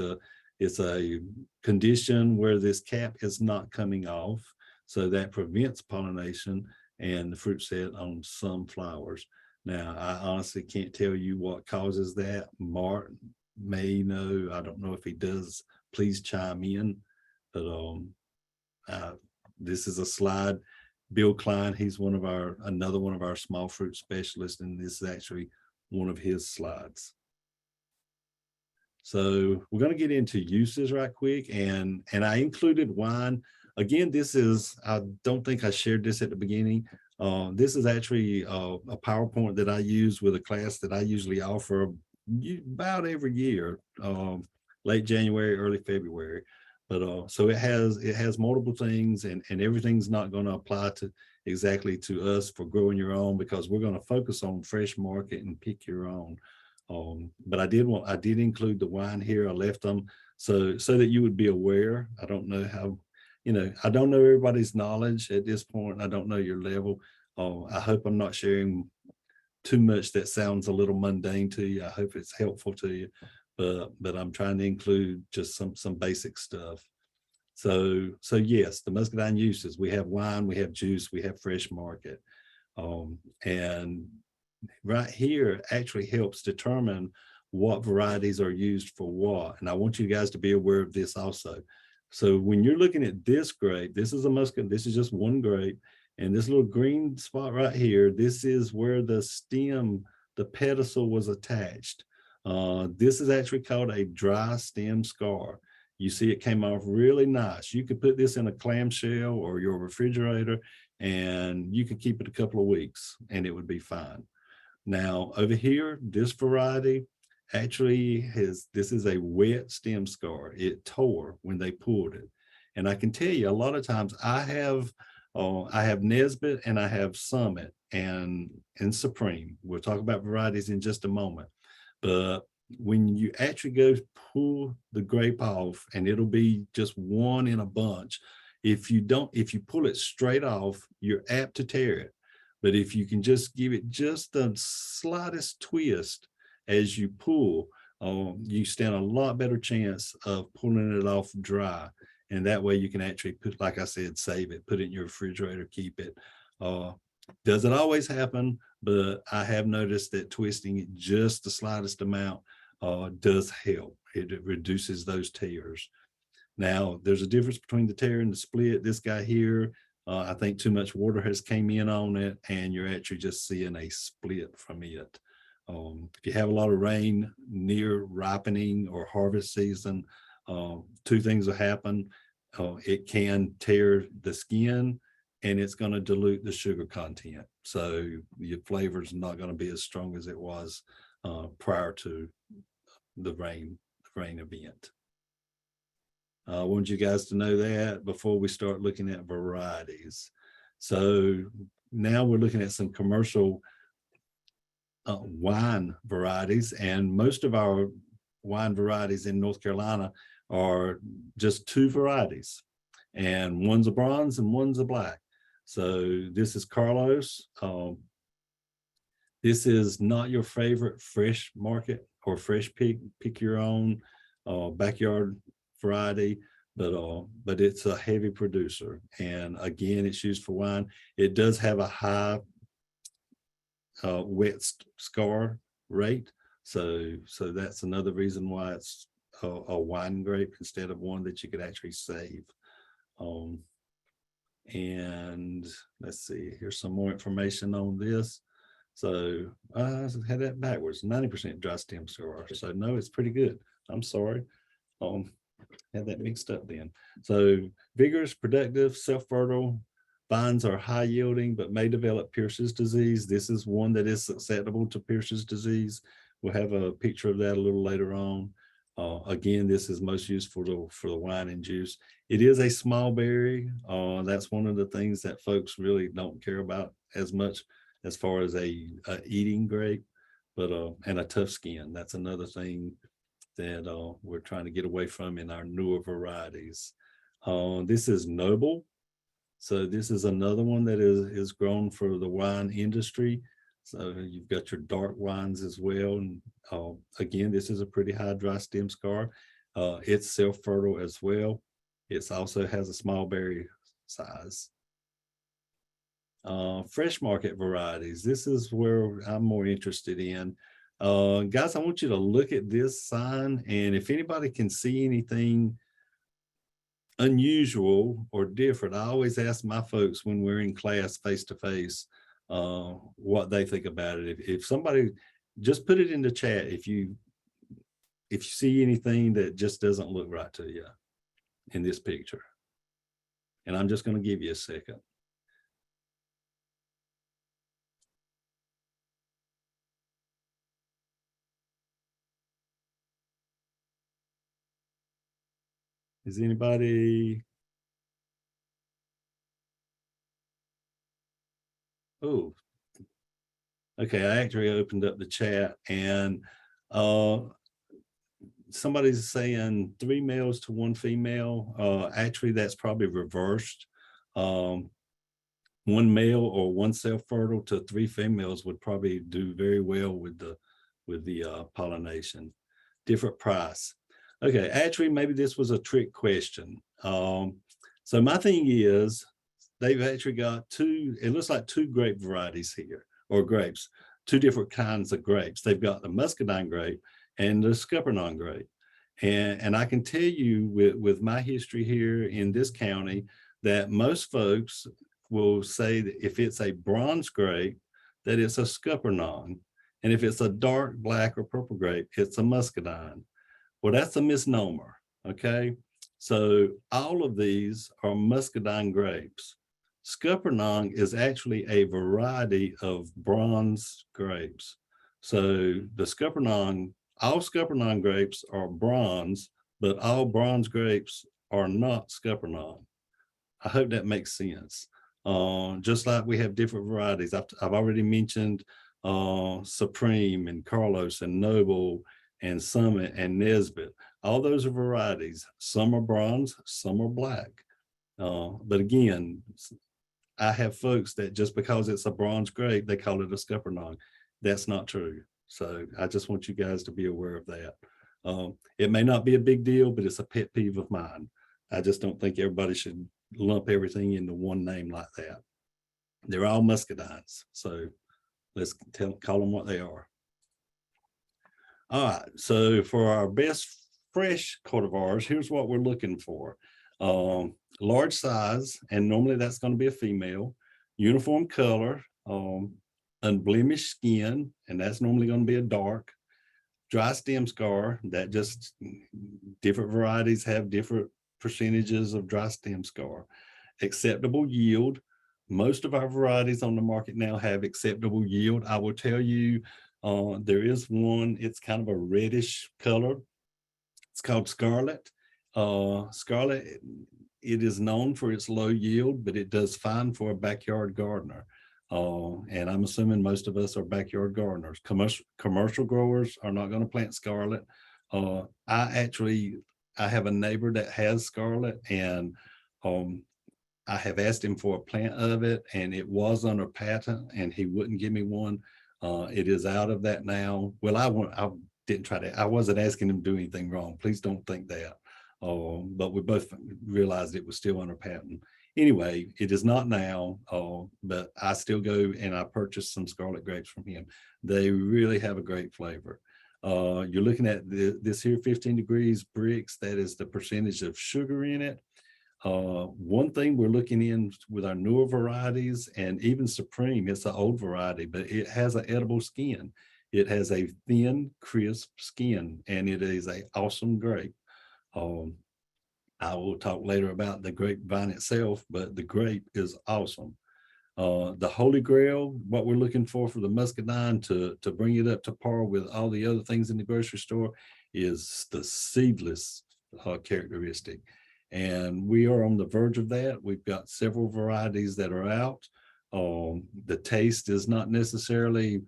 it's a condition where this cap is not coming off. So that prevents pollination and the fruit set on some flowers. Now, I honestly can't tell you what causes that. Mark may know. I don't know if he does. Please chime in. But this is a slide. Bill Klein, he's another one of our small fruit specialists, and this is actually one of his slides. So we're going to get into uses right quick, and I included wine. Again, I don't think I shared this at the beginning. This is actually a PowerPoint that I use with a class that I usually offer about every year, late January, early February. But so it has multiple things, and everything's not going to apply to exactly to us for growing your own, because we're going to focus on fresh market and pick your own. But I did include the wine here. I left them so that you would be aware. I don't know how, I don't know everybody's knowledge at this point. I don't know your level. I hope I'm not sharing too much that sounds a little mundane to you. I hope it's helpful to you. But I'm trying to include just some basic stuff. So yes, the muscadine uses, we have wine, we have juice, we have fresh market. And right here actually helps determine what varieties are used for what. And I want you guys to be aware of this also. So when you're looking at this grape, this is a muscadine, this is just one grape. And this little green spot right here, this is where the stem, the pedicel was attached. This is actually called a dry stem scar. You see it came off really nice. You could put this in a clamshell or your refrigerator, and you could keep it a couple of weeks and it would be fine. Now over here, this variety actually this is a wet stem scar. It tore when they pulled it. And I can tell you a lot of times I have Nesbitt and I have Summit and Supreme. We'll talk about varieties in just a moment. But when you actually go pull the grape off, and it'll be just one in a bunch, if you pull it straight off, you're apt to tear it. But if you can just give it just the slightest twist as you pull, you stand a lot better chance of pulling it off dry. And that way you can actually put, like I said, save it, put it in your refrigerator, keep it. Does it always happen? But I have noticed that twisting it just the slightest amount does help. It reduces those tears. Now, there's a difference between the tear and the split. This guy here, I think too much water has came in on it, and you're actually just seeing a split from it. If you have a lot of rain near ripening or harvest season, two things will happen. It can tear the skin, and it's going to dilute the sugar content. So your flavor is not going to be as strong as it was prior to the rain event. I want you guys to know that before we start looking at varieties. So now we're looking at some commercial wine varieties, and most of our wine varieties in North Carolina are just two varieties, and one's a bronze and one's a black. So this is Carlos. This is not your favorite fresh market or fresh pick your own backyard variety, but it's a heavy producer. And again, it's used for wine. It does have a high wet scar rate. So that's another reason why it's a wine grape instead of one that you could actually save. And let's see, here's some more information on this. So I had that backwards, 90% dry stem scar. So no, it's pretty good. I'm sorry. Had that mixed up then. So vigorous, productive, self-fertile. Vines are high yielding, but may develop Pierce's disease. This is one that is susceptible to Pierce's disease. We'll have a picture of that a little later on. Again, this is most used for the wine and juice. It is a small berry. That's one of the things that folks really don't care about as much as far as a eating grape, but and a tough skin. That's another thing that we're trying to get away from in our newer varieties. This is noble. So this is another one that is grown for the wine industry. So you've got your dark wines as well. And again, this is a pretty high dry stem scar. It's self-fertile as well. It also has a small berry size. Fresh market varieties. This is where I'm more interested in. Guys, I want you to look at this sign, and if anybody can see anything unusual or different, I always ask my folks when we're in class face to face what they think about it. If somebody, just put it in the chat if you see anything that just doesn't look right to you in this picture. And I'm just going to give you a second. Is anybody? Oh, okay. I actually opened up the chat, and somebody's saying 3 males to 1 female. Actually, that's probably reversed. 1 male or 1 self-fertile to 3 females would probably do very well with the pollination. Different price. Okay, actually, maybe this was a trick question. So my thing is, they've actually got it looks like 2 grape varieties here, or grapes, 2 different kinds of grapes. They've got the Muscadine grape and the Scuppernong grape. And I can tell you with my history here in this county that most folks will say that if it's a bronze grape, that it's a Scuppernong. And if it's a dark black or purple grape, it's a Muscadine. Well, that's a misnomer, okay? So all of these are Muscadine grapes. Scuppernong is actually a variety of bronze grapes. So the Scuppernong, all Scuppernong grapes are bronze, but all bronze grapes are not Scuppernong. I hope that makes sense. Just like we have different varieties. I've already mentioned Supreme and Carlos and Noble and Summit and Nesbitt. All those are varieties. Some are bronze, some are black. But again, I have folks that just because it's a bronze grape, they call it a Scuppernong. That's not true. So I just want you guys to be aware of that. It may not be a big deal, but it's a pet peeve of mine. I just don't think everybody should lump everything into one name like that. They're all Muscadines. So let's call them what they are. All right, so for our best fresh cultivars, here's what we're looking for. Large size, and normally that's going to be a female, uniform color, unblemished skin, and that's normally going to be a dark, dry stem scar. That just, different varieties have different percentages of dry stem scar. Acceptable yield. Most of our varieties on the market now have acceptable yield. I will tell you, there is one, it's kind of a reddish color. It's called Scarlet. Scarlet, it is known for its low yield, but it does fine for a backyard gardener. And I'm assuming most of us are backyard gardeners. Commercial growers are not going to plant Scarlet. I have a neighbor that has Scarlet, and I have asked him for a plant of it, and it was under patent, and he wouldn't give me one. It is out of that now. Well, I didn't try to, I wasn't asking him to do anything wrong. Please don't think that. But we both realized it was still under patent. Anyway, it is not now, but I still go and I purchase some Scarlet grapes from him. They really have a great flavor. You're looking at this here 15 degrees bricks. That is the percentage of sugar in it. One thing we're looking in with our newer varieties, and even Supreme, it's an old variety, but it has an edible skin. It has a thin, crisp skin, and it is an awesome grape. I will talk later about the grapevine itself, but the grape is awesome. The Holy Grail, what we're looking for the Muscadine to bring it up to par with all the other things in the grocery store, is the seedless characteristic. And we are on the verge of that. We've got several varieties that are out. The taste is not necessarily,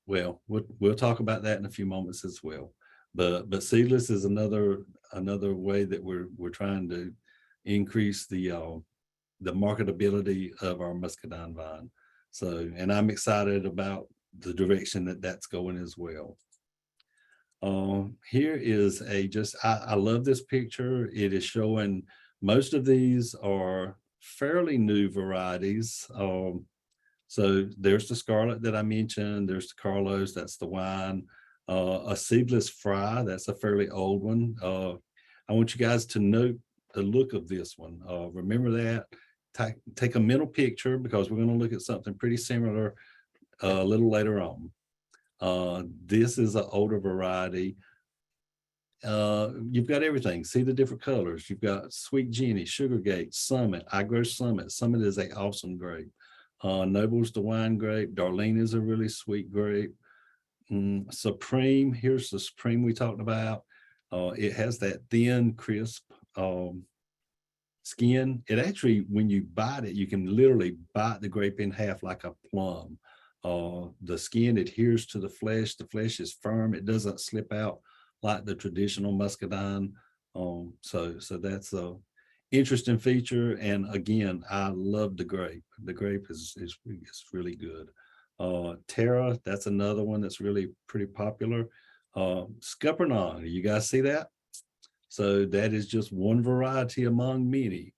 well, we'll talk about that in a few moments as well. But seedless is another way that we're trying to increase the marketability of our muscadine vine. So, and I'm excited about the direction that that's going as well. Here is I love this picture. It is showing most of these are fairly new varieties. So there's the Scarlet that I mentioned. There's the Carlos, that's the wine. A seedless fry, that's a fairly old one. I want you guys to note the look of this one. Remember that. Take a mental picture, because we're going to look at something pretty similar a little later on. This is an older variety. You've got everything. See the different colors. You've got Sweet Jenny, Sugargate, Summit. I grow Summit. Summit is an awesome grape. Noble's the wine grape. Darlene is a really sweet grape. Supreme, here's the Supreme we talked about. It has that thin, crisp skin. It actually, when you bite it, you can literally bite the grape in half like a plum. The skin adheres to the flesh. The flesh is firm. It doesn't slip out like the traditional muscadine. So that's a interesting feature. And again, I love the grape. The grape is really good. Terra, that's another one that's really pretty popular. Scuppernong, you guys see that? So that is just one variety among many.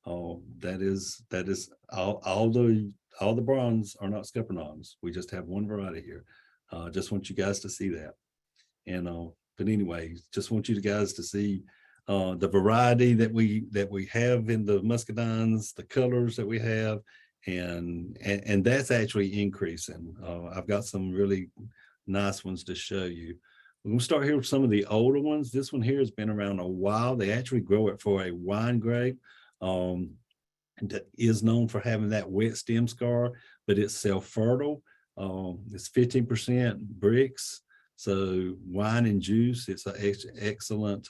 That is all the bronze are not Scuppernongs. We just have one variety here. Just want you guys to see that. And but anyway, just want you guys to see the variety that we have in the muscadines, the colors that we have, and that's actually increasing. I've got some really nice ones to show you. We're going to start here with some of the older ones. This one here has been around a while. They actually grow it for a wine grape. That is known for having that wet stem scar, but it's self-fertile. It's 15% bricks. So wine and juice, it's an excellent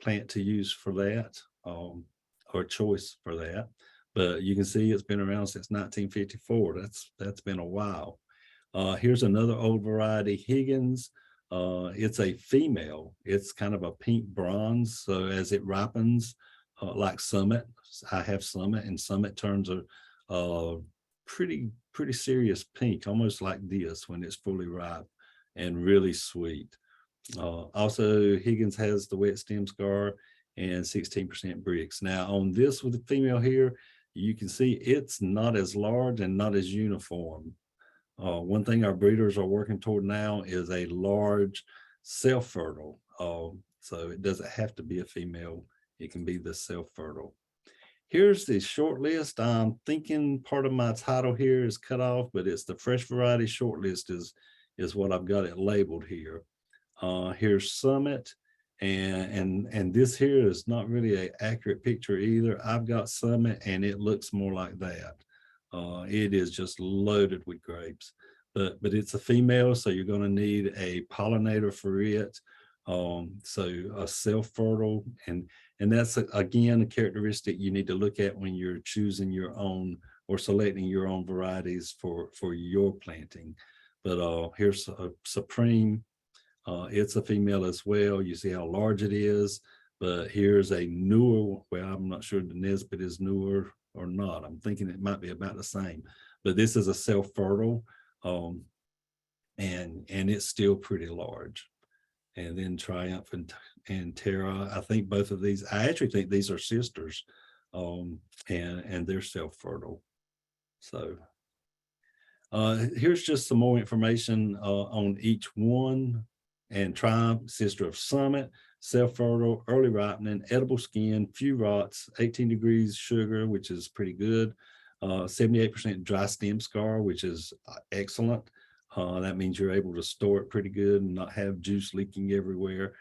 plant to use for that, or choice for that. But you can see it's been around since 1954. That's been a while. Here's another old variety, Higgins. It's a female. It's kind of a pink bronze. So as it ripens, like Summit, I have Summit, and Summit turns a pretty serious pink, almost like this when it's fully ripe, and really sweet. Also, Higgins has the wet stem scar and 16% bricks. Now on this with the female here, you can see it's not as large and not as uniform. One thing our breeders are working toward now is a large self-fertile. So it doesn't have to be a female. It can be the self-fertile. Here's the short list. I'm thinking part of my title here is cut off, but it's the fresh variety short list is what I've got it labeled here. Here's Summit, and this here is not really an accurate picture either. I've got Summit and it looks more like that. It is just loaded with grapes, but it's a female, so you're going to need a pollinator for it. So a self-fertile, and that's again a characteristic you need to look at when you're choosing your own or selecting your own varieties for your planting. But here's a Supreme. It's a female as well. You see how large it is. But here's a newer, well, I'm not sure the Nesbitt is newer or not. I'm thinking it might be about the same. But this is a self-fertile, and it's still pretty large. And then Triumph and Terra, I think both of these, I actually think these are sisters, and they're self-fertile. So here's just some more information on each one. And Triumph, sister of Summit, self-fertile, early ripening, edible skin, few rots, 18 degrees sugar, which is pretty good, 78% dry stem scar, which is excellent. That means you're able to store it pretty good and not have juice leaking everywhere.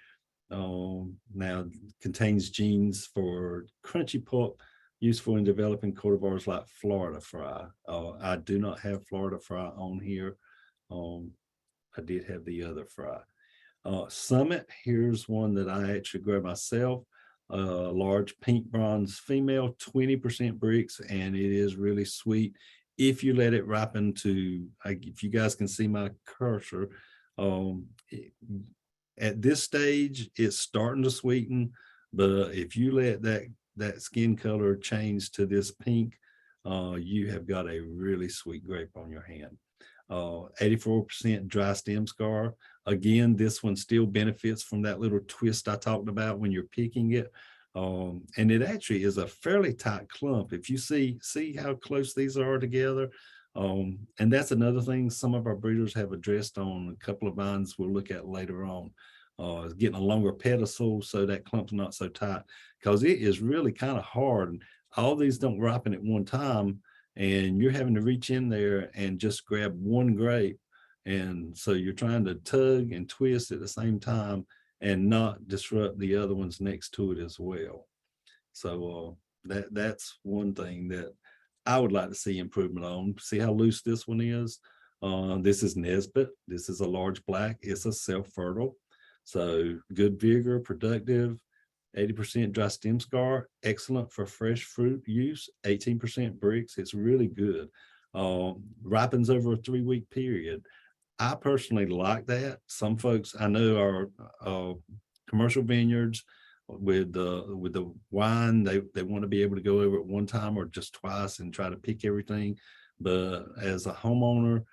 Now contains genes for crunchy pulp, useful in developing cultivars like Florida Fry. I do not have Florida Fry on here. I did have the other fry. Summit, here's one that I actually grow myself. Large pink bronze female, 20% bricks, and it is really sweet if you let it ripen to, if you guys can see my cursor, um, at this stage, it's starting to sweeten, but if you let that skin color change to this pink, you have got a really sweet grape on your hand. 84% dry stem scar. Again, this one still benefits from that little twist I talked about when you're picking it. And it actually is a fairly tight clump. If you see how close these are together. And that's another thing some of our breeders have addressed on a couple of vines we'll look at later on. Is getting a longer pedestal so that clump's not so tight, because it is really kind of hard. All these don't ripen at one time, and you're having to reach in there and just grab one grape. And so you're trying to tug and twist at the same time and not disrupt the other ones next to it as well. So that's one thing that I would like to see improvement on. See how loose this one is. This is Nesbit. This is a large black. It's a self-fertile. So good vigor, productive, 80% dry stem scar, excellent for fresh fruit use, 18% bricks. It's really good. Ripens over a 3-week period. I personally like that. Some folks I know are commercial vineyards with the wine. They want to be able to go over it one time or just twice and try to pick everything. But as a homeowner,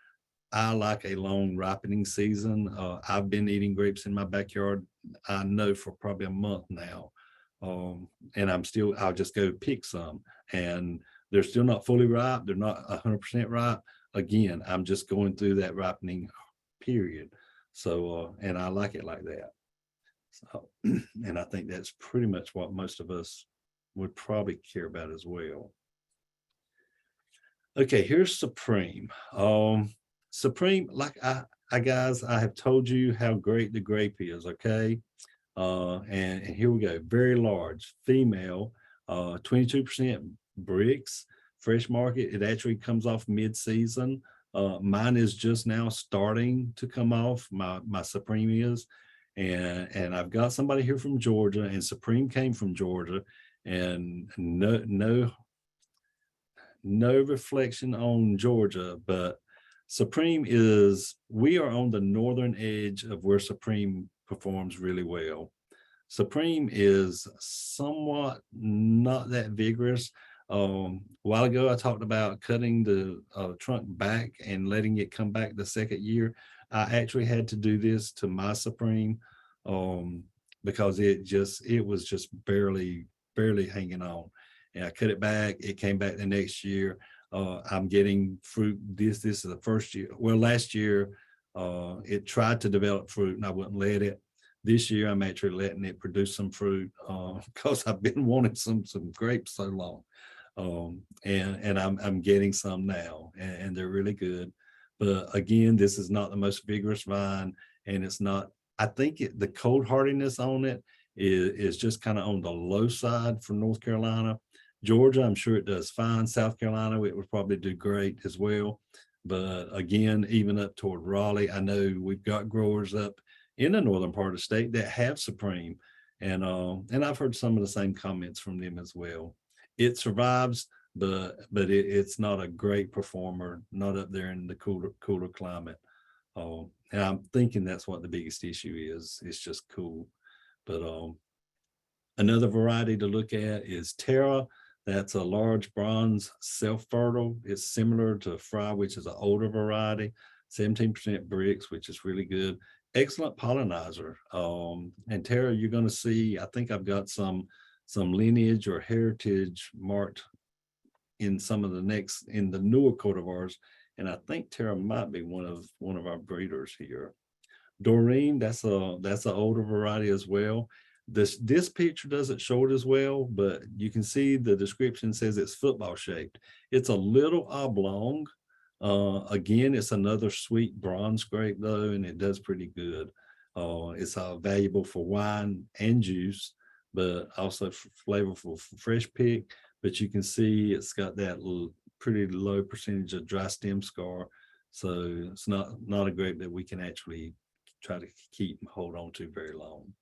I like a long ripening season. I've been eating grapes in my backyard, I know, for probably a month now. And I'll just go pick some, and they're still not fully ripe. They're not 100% ripe. Again, I'm just going through that ripening period. So, and I like it like that. So, and I think that's pretty much what most of us would probably care about as well. Okay, here's Supreme. Supreme, like I guys, I have told you how great the grape is, okay? And here we go, very large, female, 22% bricks, fresh market. It actually comes off mid-season. Mine is just now starting to come off, my Supreme is. And I've got somebody here from Georgia, and Supreme came from Georgia, and no reflection on Georgia, but Supreme we are on the northern edge of where Supreme performs really well. Supreme is somewhat not that vigorous. A while ago, I talked about cutting the trunk back and letting it come back the second year. I actually had to do this to my Supreme because it was just barely hanging on. And I cut it back. It came back the next year. I'm getting fruit. This is the first year. Well, last year, it tried to develop fruit and I wouldn't let it. This year, I'm actually letting it produce some fruit because I've been wanting some grapes so long. And I'm getting some now, and they're really good. But again, this is not the most vigorous vine, and it's not. I think the cold hardiness on it is just kind of on the low side for North Carolina. Georgia, I'm sure it does fine. South Carolina, it would probably do great as well. But again, even up toward Raleigh, I know we've got growers up in the northern part of the state that have Supreme. And I've heard some of the same comments from them as well. It survives, but it's not a great performer, not up there in the cooler climate. And I'm thinking that's what the biggest issue is. It's just cool. But another variety to look at is Terra. That's a large bronze self-fertile. It's similar to Fry, which is an older variety, 17% bricks, which is really good. Excellent pollinizer. And Terra, you're going to see, I think I've got some lineage or heritage marked in some of in the newer cultivars. And I think Terra might be one of our breeders here. Doreen, that's an older variety as well. This picture doesn't show it as well, but you can see the description says it's football shaped. It's a little oblong. Again, it's another sweet bronze grape though, and it does pretty good. It's valuable for wine and juice, but also flavorful for fresh pick. But you can see it's got that pretty low percentage of dry stem scar. So it's not a grape that we can actually try to keep and hold on to very long.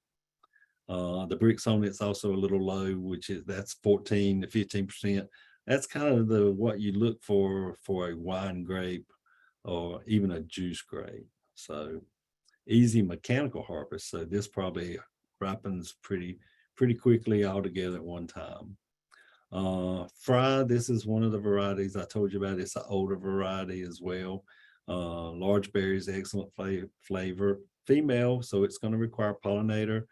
The bricks on it's also a little low, which is that's 14 to 15%. That's kind of what you look for a wine grape or even a juice grape. So easy mechanical harvest. So this probably ripens pretty quickly all together at one time. Fry, this is one of the varieties I told you about. It's an older variety as well. Large berries, excellent flavor. Female, so it's going to require pollinator.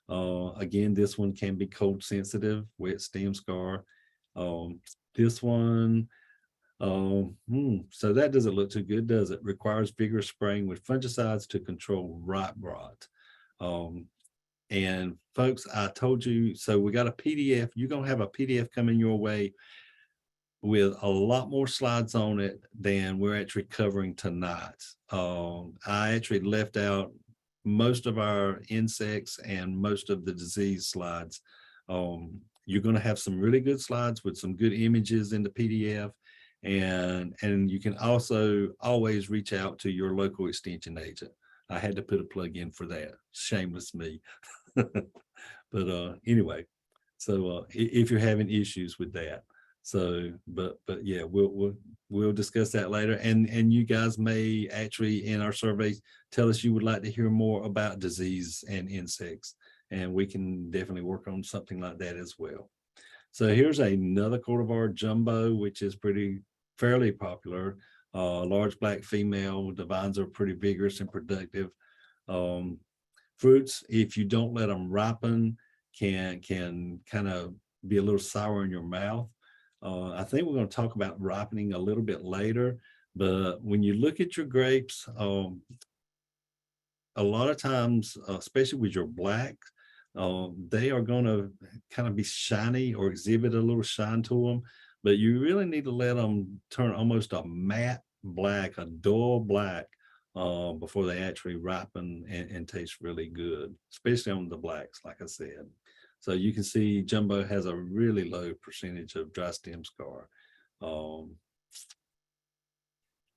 Again, this one can be cold sensitive, wet stem scar. This one, so that doesn't look too good, does it? Requires vigorous spraying with fungicides to control ripe rot. And folks, I told you, so we got a PDF. You're going to have a PDF coming your way with a lot more slides on it than we're actually covering tonight. I actually left out most of our insects and most of the disease slides. You're going to have some really good slides with some good images in the PDF. And you can also always reach out to your local extension agent. I had to put a plug in for that. Shameless me. But anyway, so if you're having issues with that, so but yeah, we'll discuss that later. And you guys may actually in our surveys tell us you would like to hear more about disease and insects, and we can definitely work on something like that as well. So here's another cultivar, Jumbo, which is fairly popular. Large black female. The vines are pretty vigorous and productive. Fruits, if you don't let them ripen, can kind of be a little sour in your mouth. I think we're going to talk about ripening a little bit later, but when you look at your grapes, a lot of times, especially with your black, they are going to kind of be shiny or exhibit a little shine to them, but you really need to let them turn almost a matte black, a dull black, before they actually ripen and taste really good, especially on the blacks, like I said. So you can see Jumbo has a really low percentage of dry stem scar.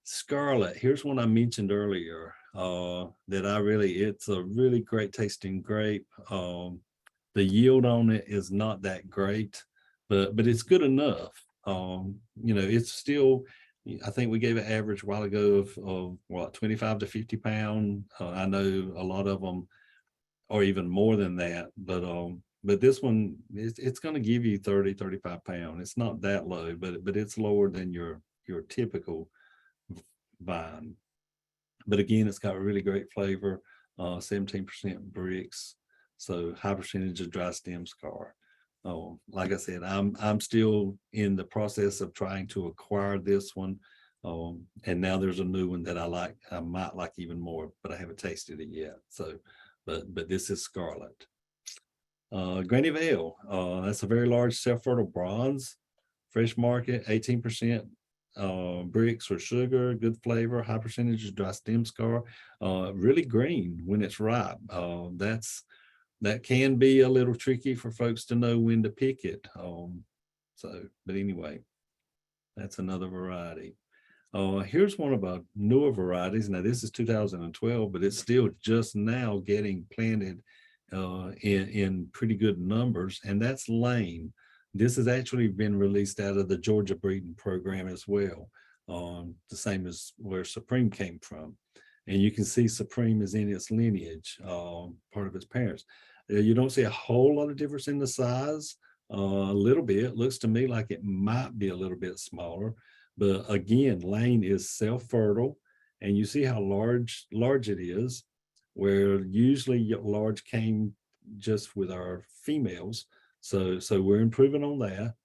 Scarlet, here's one I mentioned earlier it's a really great tasting grape. The yield on it is not that great, but it's good enough. It's still, I think we gave an average a while ago of what, 25 to 50 pound. I know a lot of them are even more than that, but this one, it's going to give you 30, 35 pound. It's not that low, but it's lower than your typical vine. But again, it's got really great flavor, 17% bricks, so high percentage of dry stem scar. Like I said, I'm still in the process of trying to acquire this one, and now there's a new one that I might like even more, but I haven't tasted it yet. So, but this is Scarlet. Granny Vale, that's a very large self-fertile bronze, fresh market, 18%. Bricks or sugar, good flavor, high percentage of dry stem scar, really green when it's ripe. That can be a little tricky for folks to know when to pick it. But anyway, that's another variety. Here's one of our newer varieties. Now this is 2012, but it's still just now getting planted in pretty good numbers, and that's Lane. This has actually been released out of the Georgia breeding program as well, the same as where Supreme came from. And you can see Supreme is in its lineage, part of its parents. You don't see a whole lot of difference in the size, a little bit. Looks to me like it might be a little bit smaller. But again, Lane is self-fertile, and you see how large it is, where usually large came just with our females. So we're improving on that.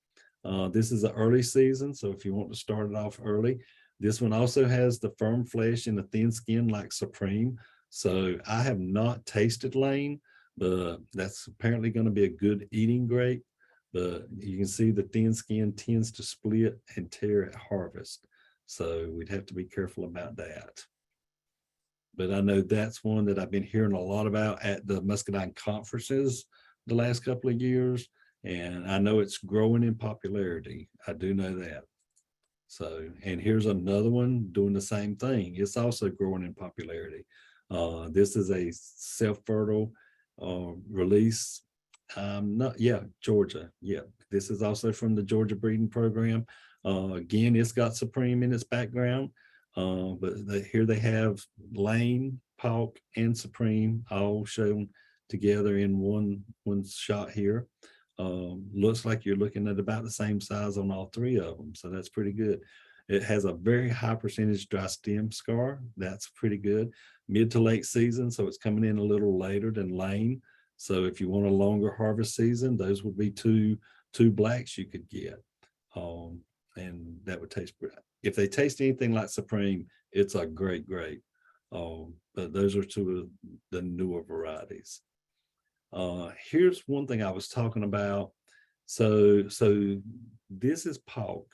This is an early season, so if you want to start it off early. This one also has the firm flesh and the thin skin like Supreme. So I have not tasted Lane, but that's apparently going to be a good eating grape. But you can see the thin skin tends to split and tear at harvest. So we'd have to be careful about that. But I know that's one that I've been hearing a lot about at the Muscadine conferences the last couple of years, and I know it's growing in popularity. I do know that. So, and here's another one doing the same thing. It's also growing in popularity. This is a self-fertile release. Not, yeah, Georgia. Yeah, this is also from the Georgia breeding program. Again, it's got Supreme in its background, but here they have Lane, Palk, and Supreme all shown together in one shot here. Looks like you're looking at about the same size on all three of them, so that's pretty good. It has a very high percentage dry stem scar. That's pretty good. Mid to late season, so it's coming in a little later than Lane. So if you want a longer harvest season, those would be two blacks you could get. And that would taste great. If they taste anything like Supreme, it's a great grape. But those are two of the newer varieties. Here's one thing I was talking about. So this is Palk,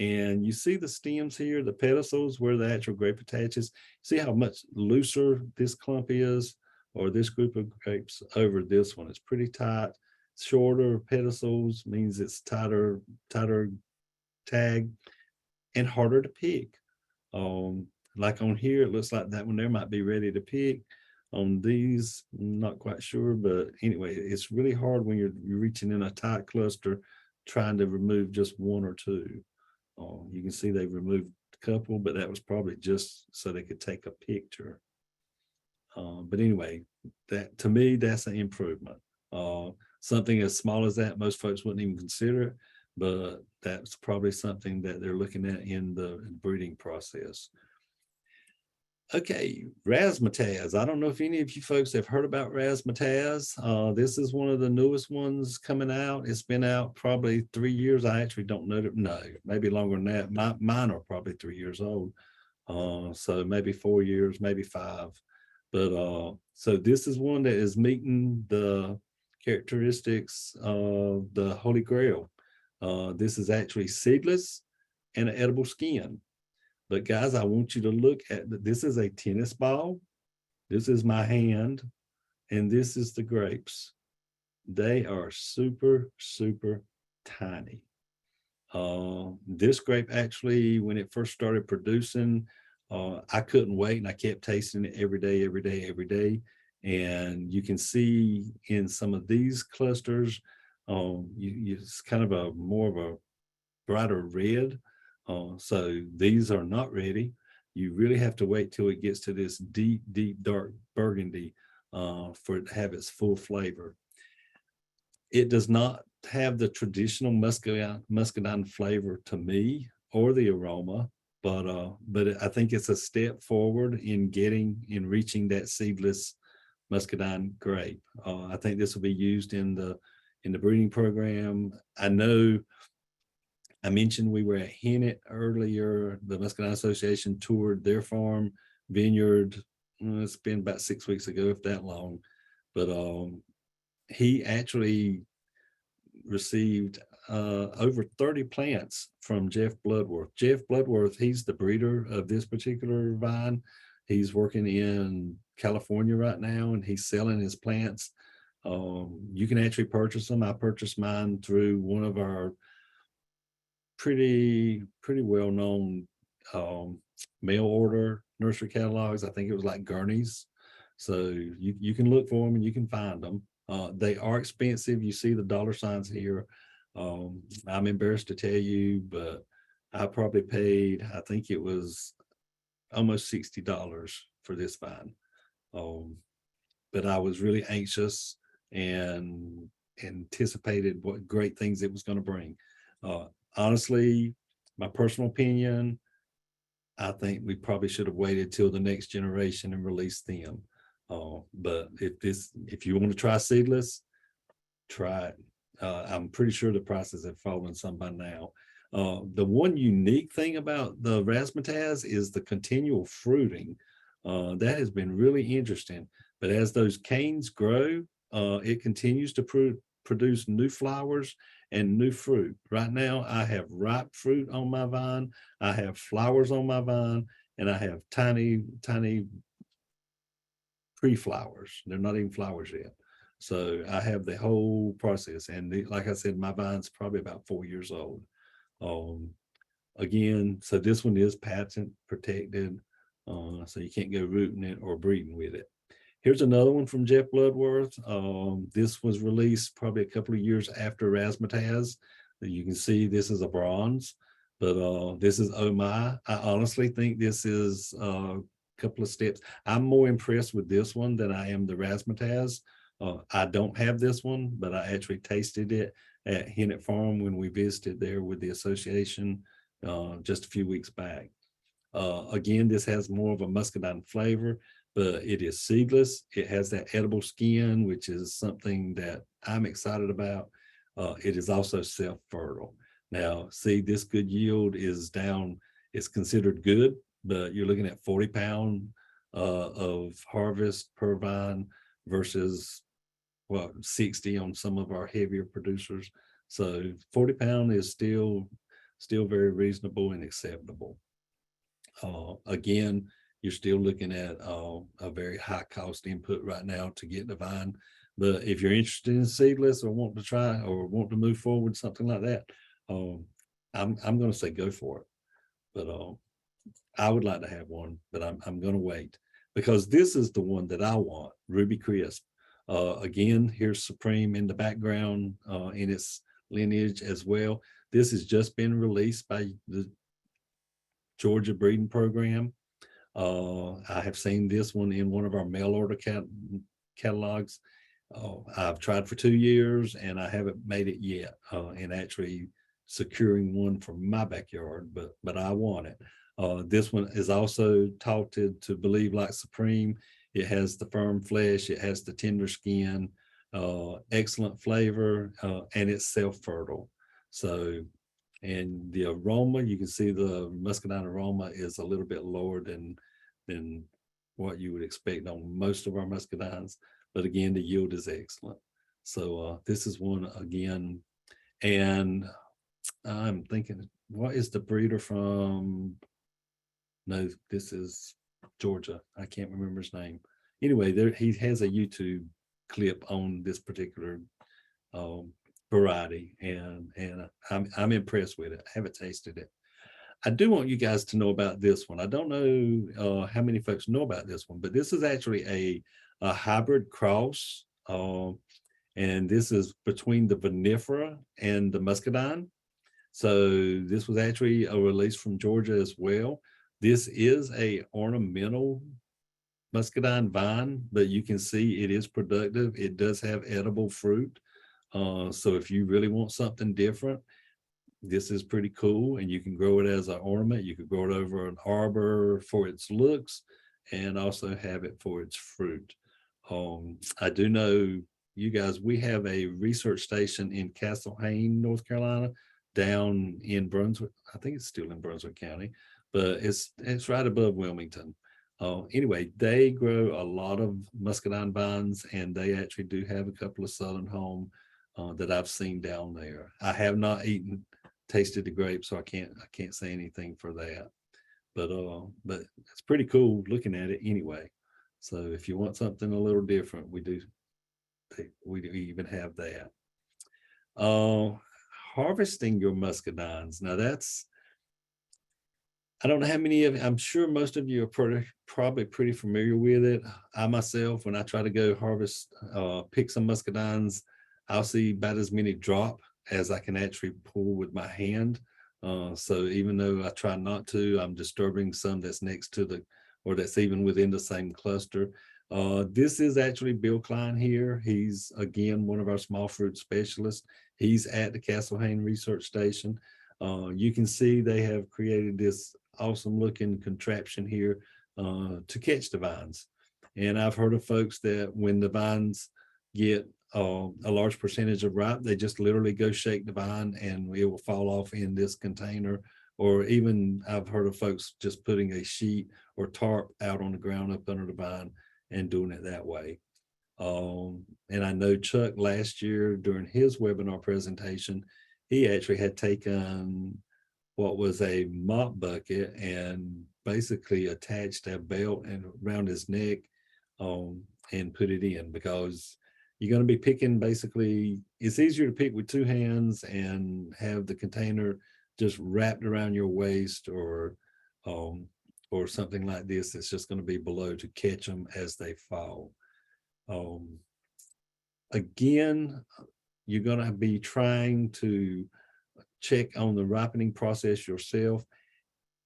and you see the stems here, the pedicels where the actual grape attaches. See how much looser this clump is, or this group of grapes over this one. It's pretty tight. Shorter pedicels means it's tighter tag and harder to pick. Like on here, it looks like that one there might be ready to pick. On these, I'm not quite sure, but anyway, it's really hard when you're reaching in a tight cluster trying to remove just one or two. You can see they've removed a couple, but that was probably just so they could take a picture. But anyway, that to me, that's an improvement. Something as small as that, most folks wouldn't even consider it, but that's probably something that they're looking at in the breeding process. Okay, razzmatazz. I don't know if any of you folks have heard about razzmatazz. This is one of the newest ones coming out. It's been out probably 3 years. I actually don't know. No, maybe longer than that. Mine are probably 3 years old. So maybe 4 years, maybe 5. But so this is one that is meeting the characteristics of the Holy Grail. This is actually seedless and an edible skin. But guys, I want you to look at this is a tennis ball. This is my hand, and this is the grapes. They are super, super tiny. This grape actually, when it first started producing, I couldn't wait, and I kept tasting it every day, every day, every day. And you can see in some of these clusters, it's kind of a more of a brighter red. So these are not ready. You really have to wait till it gets to this deep, deep, dark burgundy for it to have its full flavor. It does not have the traditional muscadine flavor to me, or the aroma, but I think it's a step forward in reaching that seedless muscadine grape. I think this will be used in the breeding program. I know I mentioned we were at Hennett earlier. The Muscadine Association toured their farm vineyard. It's been about 6 weeks ago, if that long. But he actually received over 30 plants from Jeff Bloodworth. Jeff Bloodworth, he's the breeder of this particular vine. He's working in California right now, and he's selling his plants. You can actually purchase them. I purchased mine through one of our pretty well-known mail order nursery catalogs. I think it was like Gurney's. So you can look for them and you can find them. They are expensive. You see the dollar signs here. I'm embarrassed to tell you, but I probably paid, I think it was almost $60 for this vine. But I was really anxious and anticipated what great things it was going to bring. Honestly, my personal opinion, I think we probably should have waited till the next generation and released them. But if you want to try seedless, try it. I'm pretty sure the prices have fallen some by now. The one unique thing about the razzmatazz is the continual fruiting. That has been really interesting. But as those canes grow, it continues to produce new flowers and new fruit. Right now, I have ripe fruit on my vine. I have flowers on my vine, and I have tiny pre-flowers. They're not even flowers yet. So I have the whole process. And like I said, my vine's probably about 4 years old. Again, so this one is patent protected, so you can't go rooting it or breeding with it. Here's another one from Jeff Bloodworth. This was released probably a couple of years after razzmatazz. You can see this is a bronze, but this is oh my. I honestly think this is a couple of steps. I'm more impressed with this one than I am the razzmatazz. I don't have this one, but I actually tasted it at Hennett Farm when we visited there with the association just a few weeks back. Again, this has more of a muscadine flavor, but it is seedless. It has that edible skin, which is something that I'm excited about. It is also self-fertile. Now, see, this good yield is down, it's considered good, but you're looking at 40 pound of harvest per vine versus what 60 on some of our heavier producers. So 40 pound is still very reasonable and acceptable. Again, you're still looking at a very high cost input right now to get the vine. But if you're interested in seedless or want to try or want to move forward, something like that, I'm going to say go for it. But I would like to have one, but I'm going to wait because this is the one that I want, Ruby Crisp. Again, here's Supreme in the background in its lineage as well. This has just been released by the Georgia breeding program. I have seen this one in one of our mail order catalogs. I've tried for 2 years and I haven't made it yet in actually securing one for my backyard, but I want it. This one is also touted to believe like Supreme. It has the firm flesh, it has the tender skin, excellent flavor, and it's self-fertile. So, and the aroma, you can see the muscadine aroma is a little bit lower than what you would expect on most of our muscadines. But again, the yield is excellent. So this is one again. And I'm thinking, what is the breeder from? No, this is Georgia. I can't remember his name. Anyway, there he has a YouTube clip on this particular variety, and I'm impressed with it. I haven't tasted it. I do want you guys to know about this one. I don't know how many folks know about this one, but this is actually a hybrid cross, and this is between the vinifera and the muscadine. So this was actually a release from Georgia as well. This is a ornamental muscadine vine, but you can see it is productive. It does have edible fruit. So if you really want something different, this is pretty cool, and you can grow it as an ornament. You could grow it over an arbor for its looks and also have it for its fruit. I do know you guys, we have a research station in Castle Hayne, North Carolina, down in Brunswick. I think it's still in Brunswick County, but it's right above Wilmington. Anyway, they grow a lot of muscadine vines, and they actually do have a couple of Southern Home that I've seen down there. I have not tasted the grape, so I can't say anything for that. But it's pretty cool looking at it anyway. So if you want something a little different, we do even have that. Harvesting your muscadines. Now that's, I don't know how many of, I'm sure most of you are probably pretty familiar with it. I myself, when I try to go harvest, pick some muscadines, I'll see about as many drop as I can actually pull with my hand. So even though I try not to, I'm disturbing some that's next to the, or that's even within the same cluster. This is actually Bill Klein here. He's again one of our small fruit specialists. He's at the Castle Hayne Research Station. You can see they have created this awesome looking contraption here to catch the vines. And I've heard of folks that when the vines get a large percentage of ripe, they just literally go shake the vine and it will fall off in this container. Or even I've heard of folks just putting a sheet or tarp out on the ground up under the vine and doing it that way. And I know Chuck last year during his webinar presentation, he actually had taken what was a mop bucket and basically attached a belt and around his neck and put it in, because you're going to be picking, basically it's easier to pick with two hands and have the container just wrapped around your waist or something like this. It's just going to be below to catch them as they fall. Again, you're going to be trying to check on the ripening process yourself,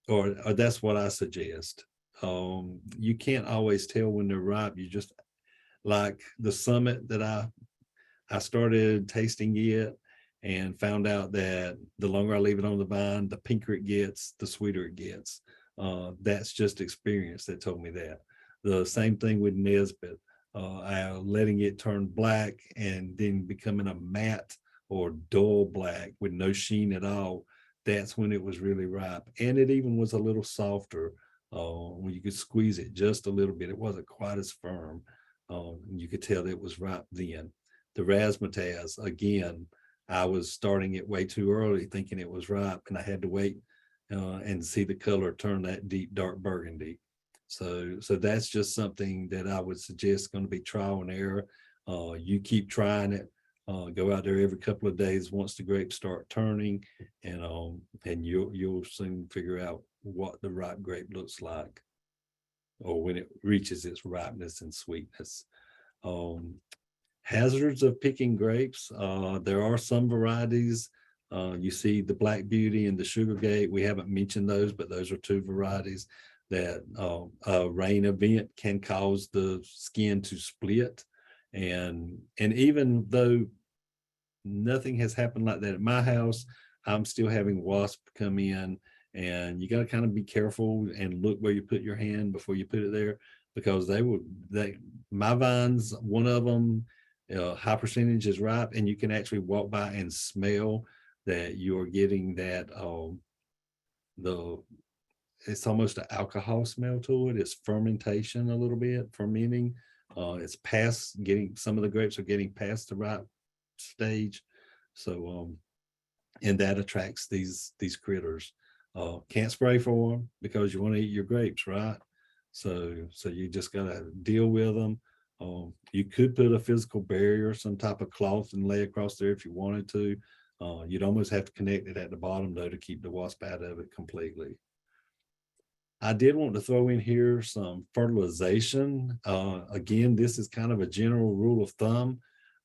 or that's what I suggest. You can't always tell when they're ripe. You just, like the Summit that I started tasting it and found out that the longer I leave it on the vine, the pinker it gets, the sweeter it gets. That's just experience that told me that. The same thing with Nesbit. Letting it turn black and then becoming a matte or dull black with no sheen at all. That's when it was really ripe. And it even was a little softer when you could squeeze it just a little bit. It wasn't quite as firm. You could tell that it was ripe then. The razzmatazz, again, I was starting it way too early thinking it was ripe, and I had to wait and see the color turn that deep dark burgundy. So that's just something that I would suggest, going to be trial and error. You keep trying it. Go out there every couple of days once the grapes start turning, and you'll soon figure out what the ripe grape looks like, or when it reaches its ripeness and sweetness. Hazards of picking grapes. There are some varieties. You see the Black Beauty and the Sugargate. We haven't mentioned those, but those are two varieties that a rain event can cause the skin to split. And even though nothing has happened like that at my house, I'm still having wasps come in, and you got to kind of be careful and look where you put your hand before you put it there, because my vines, one of them, high percentage is ripe, and you can actually walk by and smell that you are getting that it's almost an alcohol smell to it. It's fermentation a little bit, fermenting. It's past getting, some of the grapes are getting past the ripe stage. So and that attracts these critters. Can't spray for them because you want to eat your grapes, right? So you just got to deal with them. You could put a physical barrier, some type of cloth, and lay across there if you wanted to. You'd almost have to connect it at the bottom though to keep the wasp out of it completely. I did want to throw in here some fertilization. Again, this is kind of a general rule of thumb.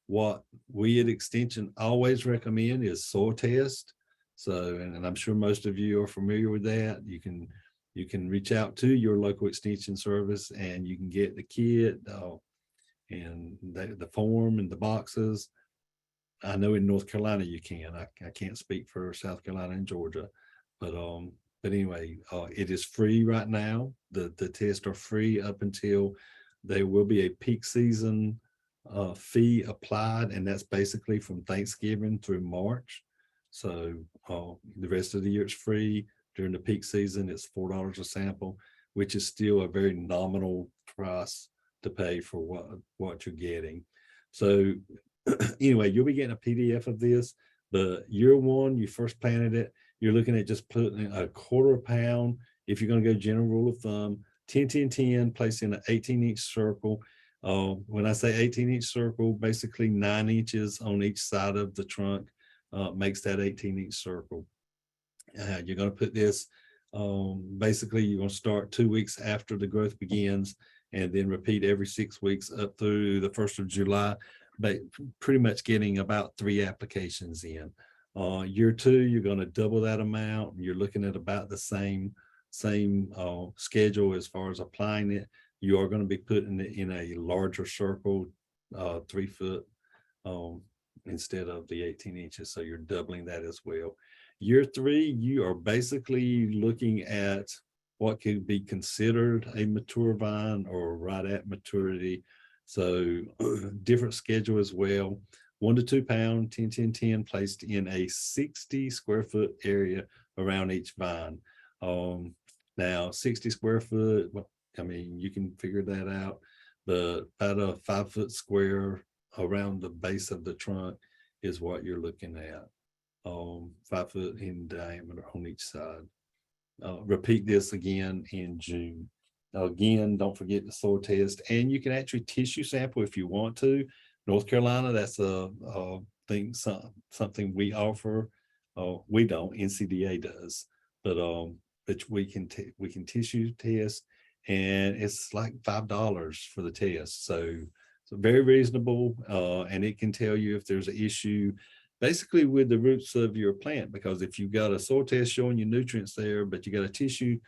What we at Extension always recommend is soil test. So, and I'm sure most of you are familiar with that. You can reach out to your local Extension service and you can get the kit and the form and the boxes. I know in North Carolina you can. I can't speak for South Carolina and Georgia, but anyway, it is free right now. The tests are free up until there will be a peak season fee applied, and that's basically from Thanksgiving through March. So the rest of the year it's free. During the peak season, it's $4 a sample, which is still a very nominal price to pay for what you're getting. So anyway, you'll be getting a PDF of this. But year one, you first planted it, you're looking at just putting a quarter pound. If you're going to go general rule of thumb, 10, 10, 10, place in an 18-inch circle. When I say 18-inch circle, basically 9 inches on each side of the trunk makes that 18-inch circle. You're going to put this, basically you're going to start 2 weeks after the growth begins, and then repeat every 6 weeks up through the 1st of July, but pretty much getting about 3 applications in. Year 2, you're going to double that amount. You're looking at about the same schedule as far as applying it. You are going to be putting it in a larger circle, 3 foot instead of the 18 inches. So you're doubling that as well. Year 3, you are basically looking at what could be considered a mature vine or right at maturity. So different schedule as well. 1 to 2 pound, 10, 10, 10, placed in a 60 square foot area around each vine. Now 60 square foot, I mean, you can figure that out, but about a 5 foot square around the base of the trunk is what you're looking at. 5 foot in diameter on each side. Repeat this again in June. Again, don't forget the soil test, and you can actually tissue sample if you want to. North Carolina, that's a thing, something we offer. Oh, we don't, NCDA does, but we can tissue test, and it's like $5 for the test. So very reasonable, and it can tell you if there's an issue basically with the roots of your plant, because if you've got a soil test showing you nutrients there, but you got a tissue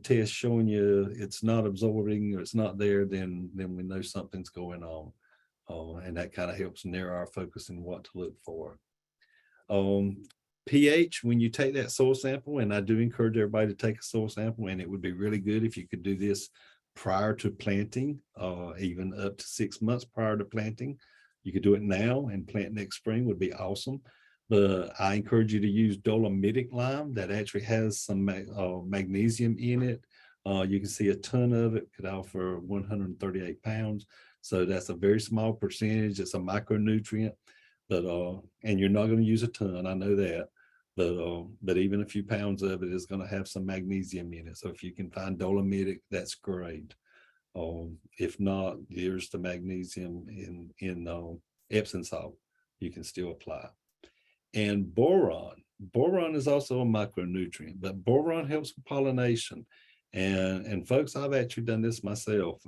test showing you it's not absorbing or it's not there, then we know something's going on. And that kind of helps narrow our focus in what to look for. pH, when you take that soil sample, and I do encourage everybody to take a soil sample, and it would be really good if you could do this prior to planting, even up to 6 months prior to planting. You could do it now and plant next spring would be awesome. But I encourage you to use dolomitic lime that actually has some magnesium in it. You can see a ton of it could offer 138 pounds. So that's a very small percentage. It's a micronutrient, but and you're not going to use a ton, I know that, but even a few pounds of it is going to have some magnesium in it. So if you can find dolomitic, that's great. If not, there's the magnesium in Epsom salt you can still apply. And boron is also a micronutrient, but boron helps with pollination. And folks, I've actually done this myself.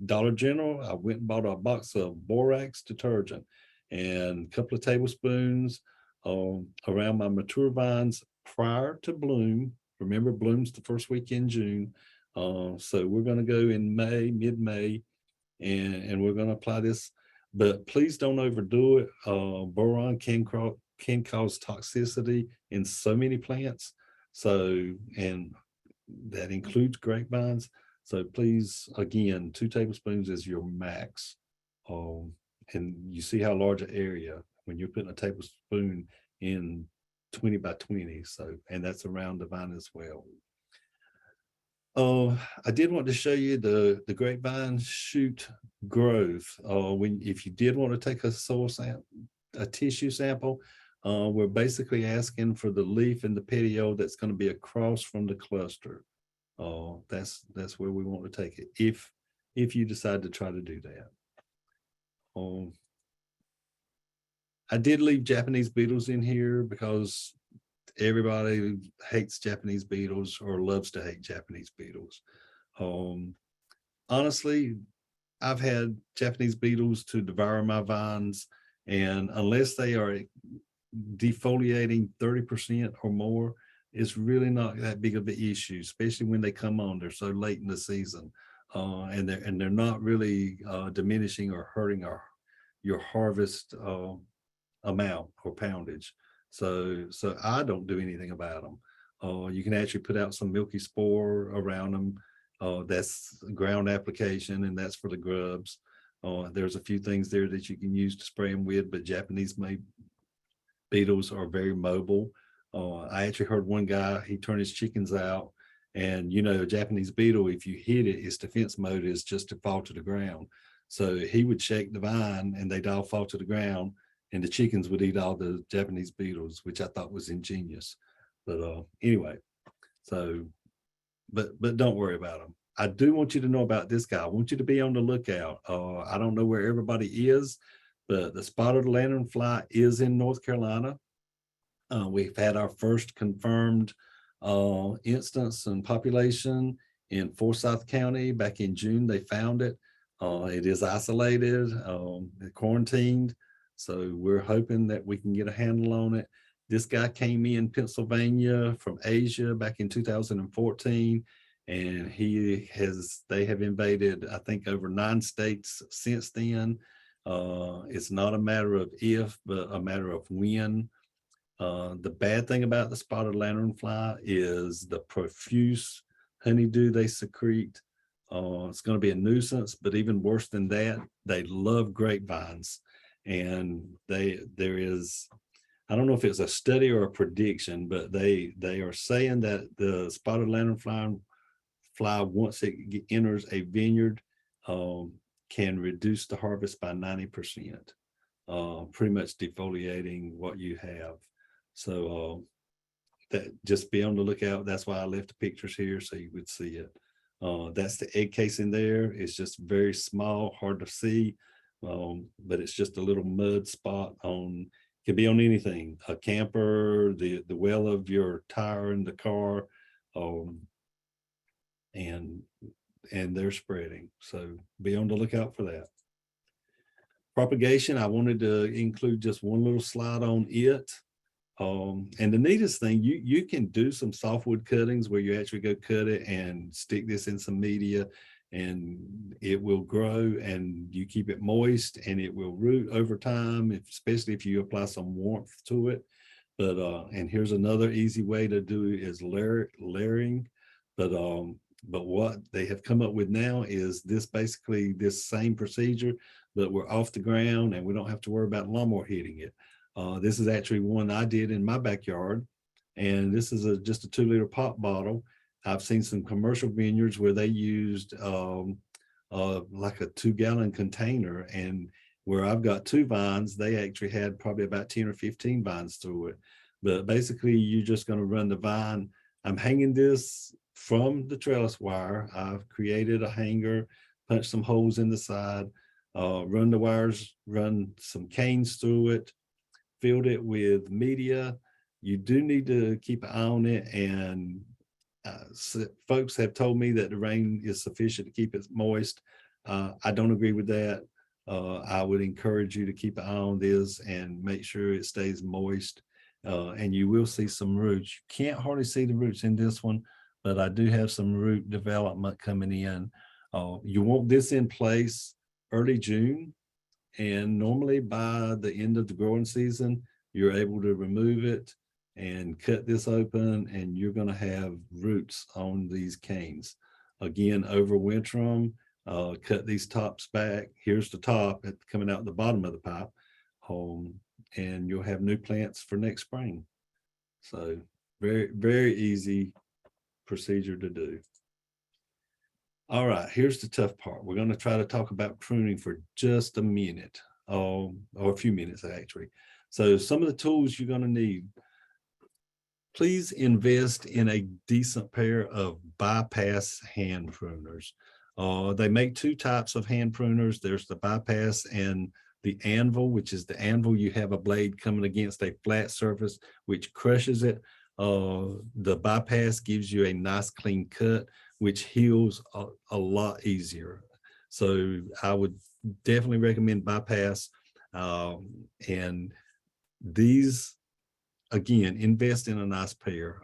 Dollar General, I went and bought a box of borax detergent and a couple of tablespoons around my mature vines prior to bloom. Remember, bloom's the first week in June. So we're going to go in May, mid-May, and we're going to apply this. But please don't overdo it. Boron can cause toxicity in so many plants. So, and that includes grapevines. So please, again, 2 tablespoons is your max. And you see how large an area when you're putting a tablespoon in 20 by 20. So, and that's around the vine as well. I did want to show you the grapevine shoot growth. If you did want to take a soil sample, a tissue sample, we're basically asking for the leaf and the petiole that's going to be across from the cluster. That's where we want to take it if you decide to try to do that. I did leave Japanese beetles in here because everybody hates Japanese beetles or loves to hate Japanese beetles. Honestly, I've had Japanese beetles to devour my vines, and unless they are defoliating 30% or more, it's really not that big of an issue, especially when they come on. They're so late in the season, and they're not really diminishing or hurting your harvest amount or poundage. So I don't do anything about them. You can actually put out some milky spore around them. That's ground application, and that's for the grubs. There's a few things there that you can use to spray them with, but Japanese beetles are very mobile. I actually heard one guy, he turned his chickens out, and a Japanese beetle, if you hit it, its defense mode is just to fall to the ground. So he would shake the vine and they'd all fall to the ground, and the chickens would eat all the Japanese beetles, which I thought was ingenious. But anyway, so, but don't worry about them. I do want you to know about this guy. I want you to be on the lookout. I don't know where everybody is, but the spotted lanternfly is in North Carolina. We've had our first confirmed instance and population in Forsyth County back in June. They found it. It is isolated, quarantined. So we're hoping that we can get a handle on it. This guy came in Pennsylvania from Asia back in 2014, and they have invaded, I think, over 9 states since then. It's not a matter of if, but a matter of when. The bad thing about the spotted lanternfly is the profuse honeydew they secrete. It's going to be a nuisance, but even worse than that, they love grapevines. And there is, I don't know if it's a study or a prediction, but they are saying that the spotted lanternfly, once it enters a vineyard, can reduce the harvest by 90%, pretty much defoliating what you have. So that, just be on the lookout. That's why I left the pictures here so you would see it. That's the egg casing there. It's just very small, hard to see, but it's just a little mud spot on Could be on anything, a camper, the well of your tire in the car, um, and they're spreading. So be on the lookout for that. Propagation, I wanted to include just one little slide on it. And the neatest thing, you can do some softwood cuttings where you actually go cut it and stick this in some media, and it will grow, and you keep it moist, and it will root over time, especially if you apply some warmth to it. But and here's another easy way to do it is layering. But what they have come up with now is basically this same procedure, but we're off the ground and we don't have to worry about lawnmower hitting it. This is actually one I did in my backyard, and this is just a 2-liter pop bottle. I've seen some commercial vineyards where they used like a 2-gallon container, and where I've got 2 vines, they actually had probably about 10 or 15 vines through it. But basically, you're just going to run the vine. I'm hanging this from the trellis wire. I've created a hanger, punched some holes in the side, run the wires, run some canes through it, filled it with media. You do need to keep an eye on it, and folks have told me that the rain is sufficient to keep it moist. I don't agree with that. I would encourage you to keep an eye on this and make sure it stays moist, and you will see some roots. You can't hardly see the roots in this one, but I do have some root development coming in. You want this in place early June, and normally by the end of the growing season, you're able to remove it and cut this open, and you're going to have roots on these canes. Again, overwinter them, cut these tops back. Here's the top coming out the bottom of the pipe, and you'll have new plants for next spring. So very, very easy procedure to do. All right, here's the tough part. We're going to try to talk about pruning for just a minute, or a few minutes actually. So some of the tools you're going to need. Please invest in a decent pair of bypass hand pruners. They make 2 types of hand pruners. There's the bypass and the anvil, which is the anvil. You have a blade coming against a flat surface, which crushes it. The bypass gives you a nice clean cut, which heals a lot easier. So I would definitely recommend bypass. And these, again, invest in a nice pair,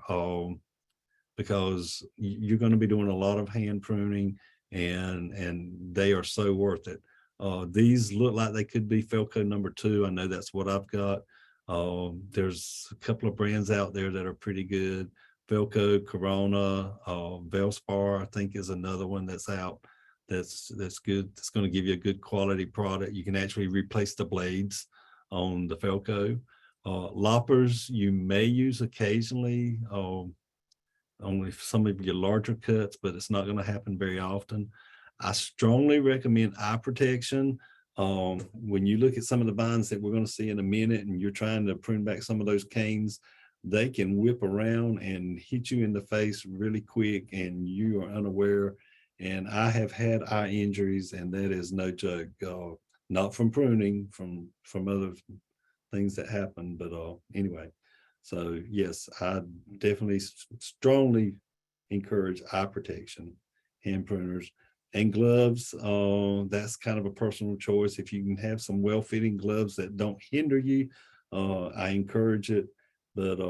because you're going to be doing a lot of hand pruning, and they are so worth it. These look like they could be Felco number 2. I know that's what I've got. There's a couple of brands out there that are pretty good. Felco, Corona, Valspar, I think, is another one that's out. That's good. It's going to give you a good quality product. You can actually replace the blades on the Felco. Loppers you may use occasionally, only for some of your larger cuts, but it's not going to happen very often. I strongly recommend eye protection. When you look at some of the vines that we're going to see in a minute, and you're trying to prune back some of those canes, they can whip around and hit you in the face really quick, and you are unaware. And I have had eye injuries, and that is no joke. Not from pruning, from other things that happen, but anyway. So yes, I definitely strongly encourage eye protection, hand pruners, and gloves. That's kind of a personal choice. If you can have some well-fitting gloves that don't hinder you, I encourage it. But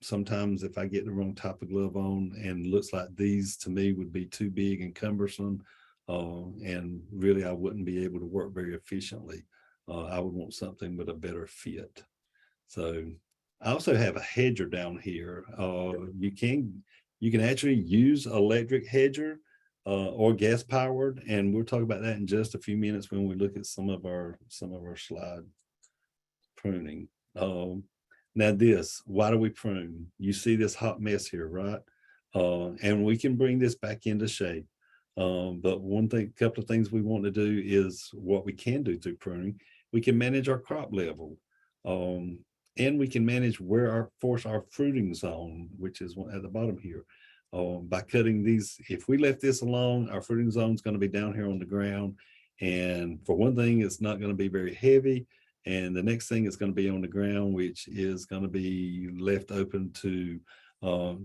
sometimes if I get the wrong type of glove on, and looks like these to me would be too big and cumbersome, and really I wouldn't be able to work very efficiently. I would want something with a better fit. So I also have a hedger down here. You can actually use electric hedger or gas powered, and we'll talk about that in just a few minutes when we look at some of our slide pruning. Now this, why do we prune? You see this hot mess here, right? And we can bring this back into shape. But couple of things we want to do is what we can do through pruning. We can manage our crop level. And we can manage where force our fruiting zone, which is at the bottom here. By cutting these, if we left this alone, our fruiting zone is going to be down here on the ground. And for one thing, it's not going to be very heavy. And the next thing is going to be on the ground, which is going to be left open to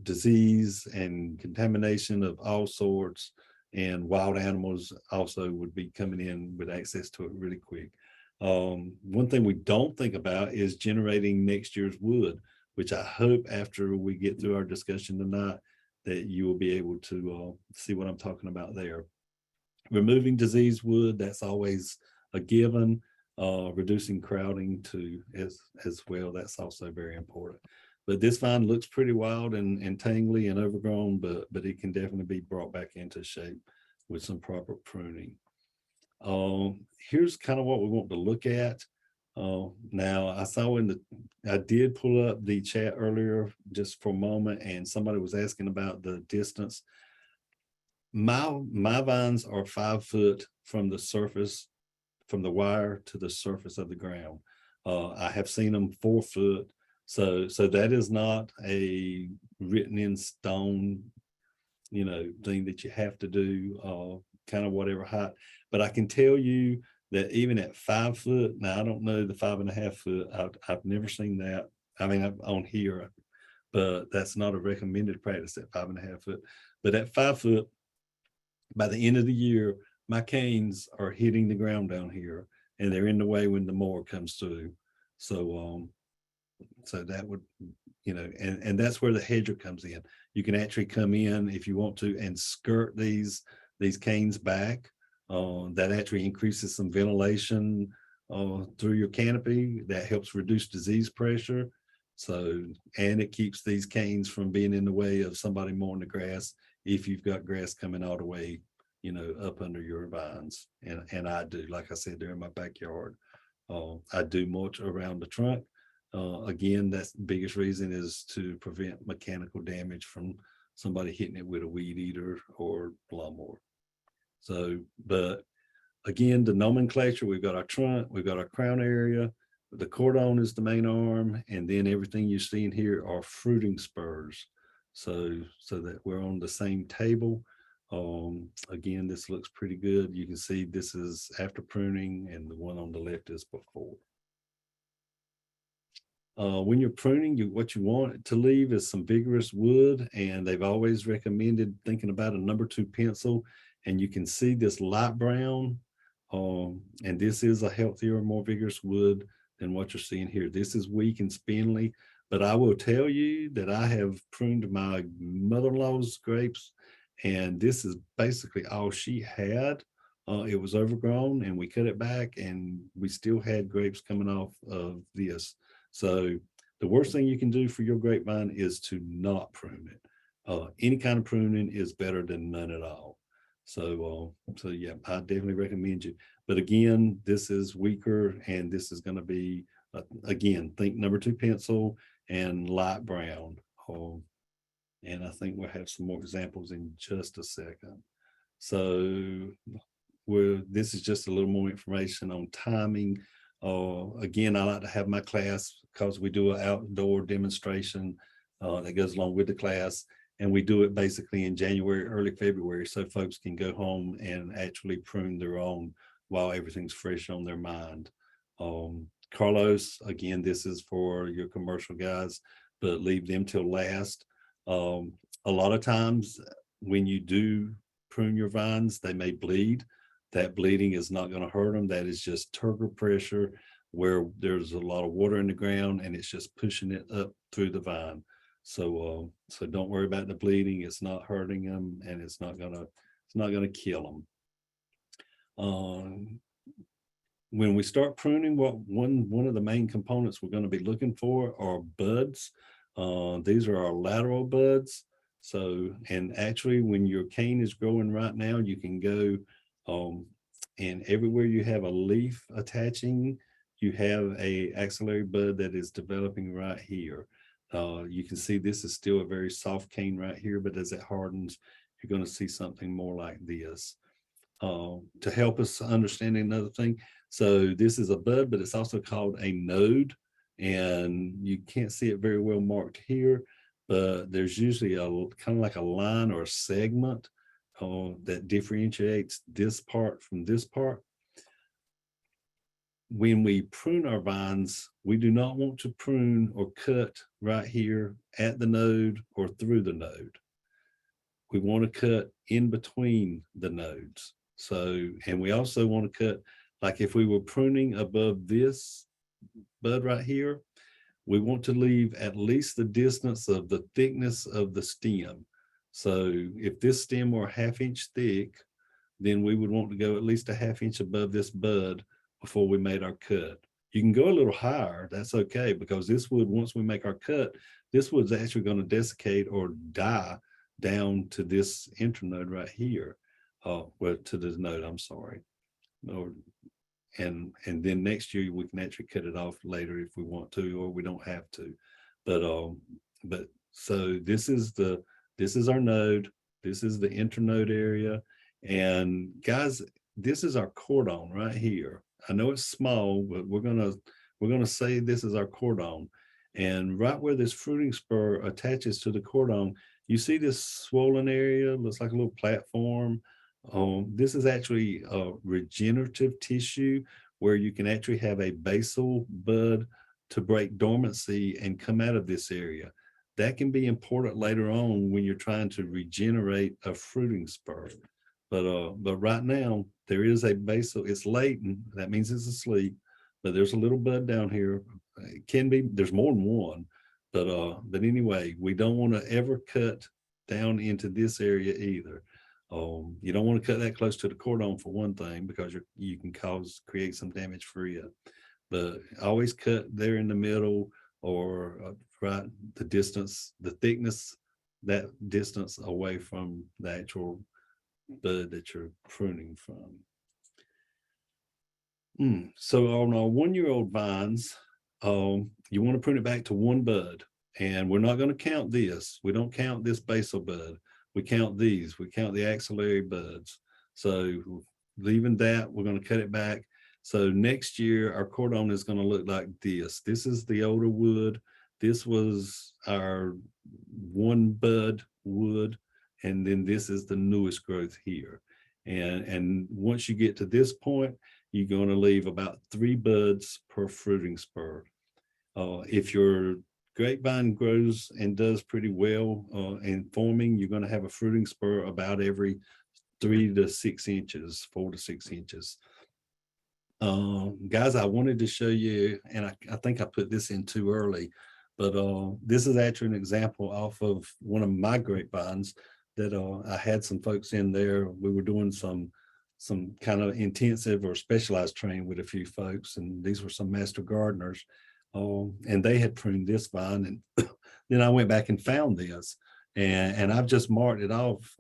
disease and contamination of all sorts. And wild animals also would be coming in with access to it really quick. One thing we don't think about is generating next year's wood, which I hope after we get through our discussion tonight that you will be able to see what I'm talking about there. Removing diseased wood, that's always a given. Reducing crowding too as well, that's also very important. But this vine looks pretty wild and tangly and overgrown, but it can definitely be brought back into shape with some proper pruning. Here's kind of what we want to look at. Now I did pull up the chat earlier just for a moment, and somebody was asking about the distance. My vines are 5 foot from the surface, from the wire to the surface of the ground. I have seen them 4 foot. So that is not a written in stone, thing that you have to do, kind of whatever height. But I can tell you that even at 5 foot, now I don't know the 5.5 foot. I've never seen that. I mean, I'm on here, but that's not a recommended practice at 5.5 foot. But at 5 foot, by the end of the year, my canes are hitting the ground down here, and they're in the way when the mower comes through. So that would, and that's where the hedger comes in. You can actually come in if you want to and skirt these canes back. That actually increases some ventilation through your canopy. That helps reduce disease pressure. So, and it keeps these canes from being in the way of somebody mowing the grass if you've got grass coming all the way, up under your vines. And I do, like I said, they're in my backyard. I do mulch around the trunk. Again, that's the biggest reason is to prevent mechanical damage from somebody hitting it with a weed eater or lawnmower. So, but again, the nomenclature, we've got our trunk, we've got our crown area, the cordon is the main arm, and then everything you see in here are fruiting spurs. So that we're on the same table. Again, this looks pretty good. You can see this is after pruning, and the one on the left is before. When you're pruning, what you want to leave is some vigorous wood, and they've always recommended thinking about a number 2 pencil. And you can see this light brown, and this is a healthier, more vigorous wood than what you're seeing here. This is weak and spindly, but I will tell you that I have pruned my mother-in-law's grapes, and this is basically all she had. It was overgrown, and we cut it back, and we still had grapes coming off of this. So the worst thing you can do for your grapevine is to not prune it. Any kind of pruning is better than none at all. So yeah, I definitely recommend you. But again, this is weaker, and this is going to be, again, think number 2 pencil and light brown. And I think we'll have some more examples in just a second. So this is just a little more information on timing. Again, I like to have my class because we do an outdoor demonstration that goes along with the class, and we do it basically in January, early February, so folks can go home and actually prune their own while everything's fresh on their mind. Carlos, again, this is for your commercial guys, but leave them till last. A lot of times when you do prune your vines, they may bleed. That bleeding is not going to hurt them. That is just turgor pressure where there's a lot of water in the ground, and it's just pushing it up through the vine. So don't worry about the bleeding. It's not hurting them, and it's not gonna kill them. When we start pruning, one of the main components we're going to be looking for are buds. These are our lateral buds. So, and actually, when your cane is growing right now, you can go and everywhere you have a leaf attaching, you have a axillary bud that is developing right here. You can see this is still a very soft cane right here, but as it hardens, you're going to see something more like this. To help us understand another thing, so this is a bud, but it's also called a node, and you can't see it very well marked here, but there's usually a kind of like a line or a segment that differentiates this part from this part. when we prune our vines, we do not want to prune or cut right here at the node or through the node. We want to cut in between the nodes. So, and we also want to cut, like if we were pruning above this bud right here, we want to leave at least the distance of the thickness of the stem. So if this stem were a 1/2 inch thick, then we would want to go at least a 1/2 inch above this bud before we made our cut. You can go a little higher, that's okay, because this wood, once we make our cut, this wood's actually going to desiccate or die down to this internode right here. Well, to this node, I'm sorry. Or, and then next year we can actually cut it off later if we want to, or we don't have to. But so this is our node, this is the internode area. And guys, this is our cordon right here. I know it's small, but we're gonna say this is our cordon. And right where this fruiting spur attaches to the cordon, you see this swollen area, looks like a little platform. This is actually a regenerative tissue where you can actually have a basal bud to break dormancy and come out of this area. That can be important later on when you're trying to regenerate a fruiting spur. But right now there is a basal, it's latent, that means it's asleep, but there's a little bud down here. It can be, there's more than one, but anyway, we don't want to ever cut down into this area either. You don't want to cut that close to the cordon for one thing, because you can create some damage for it. But always cut there in the middle, or right the distance, the thickness, that distance away from the actual bud that you're pruning from. So on our 1-year-old vines, you want to prune it back to one bud, and we're not going to count this. We don't count this basal bud. We count these. We count the axillary buds. So leaving that, we're going to cut it back. So next year, our cordon is going to look like this. This is the older wood. This was our one bud wood. And then this is the newest growth here. And once you get to this point, you're going to leave about 3 buds per fruiting spur. If your grapevine grows and does pretty well in forming, you're going to have a fruiting spur about every 3 to 6 inches, 4 to 6 inches. Guys, I wanted to show you, and I think I put this in too early, but this is actually an example off of one of my grapevines that I had some folks in there. We were doing some kind of intensive or specialized training with a few folks, and these were some master gardeners, and they had pruned this vine, and then I went back and found this, and I've just marked it off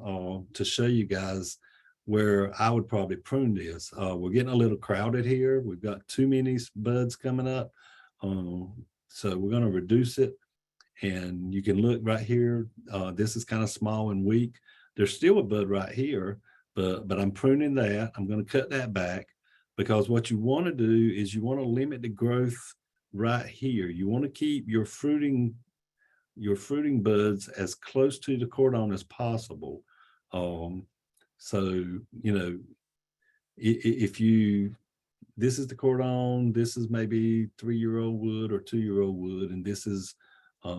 to show you guys where I would probably prune this. We're getting a little crowded here. We've got too many buds coming up, so we're going to reduce it. And you can look right here. This is kind of small and weak. There's still a bud right here, but I'm pruning that. I'm going to cut that back, because what you want to do is you want to limit the growth right here. You want to keep your fruiting buds as close to the cordon as possible. So, you know, if you, this is the cordon, this is maybe 3-year-old wood or 2-year-old wood, and this is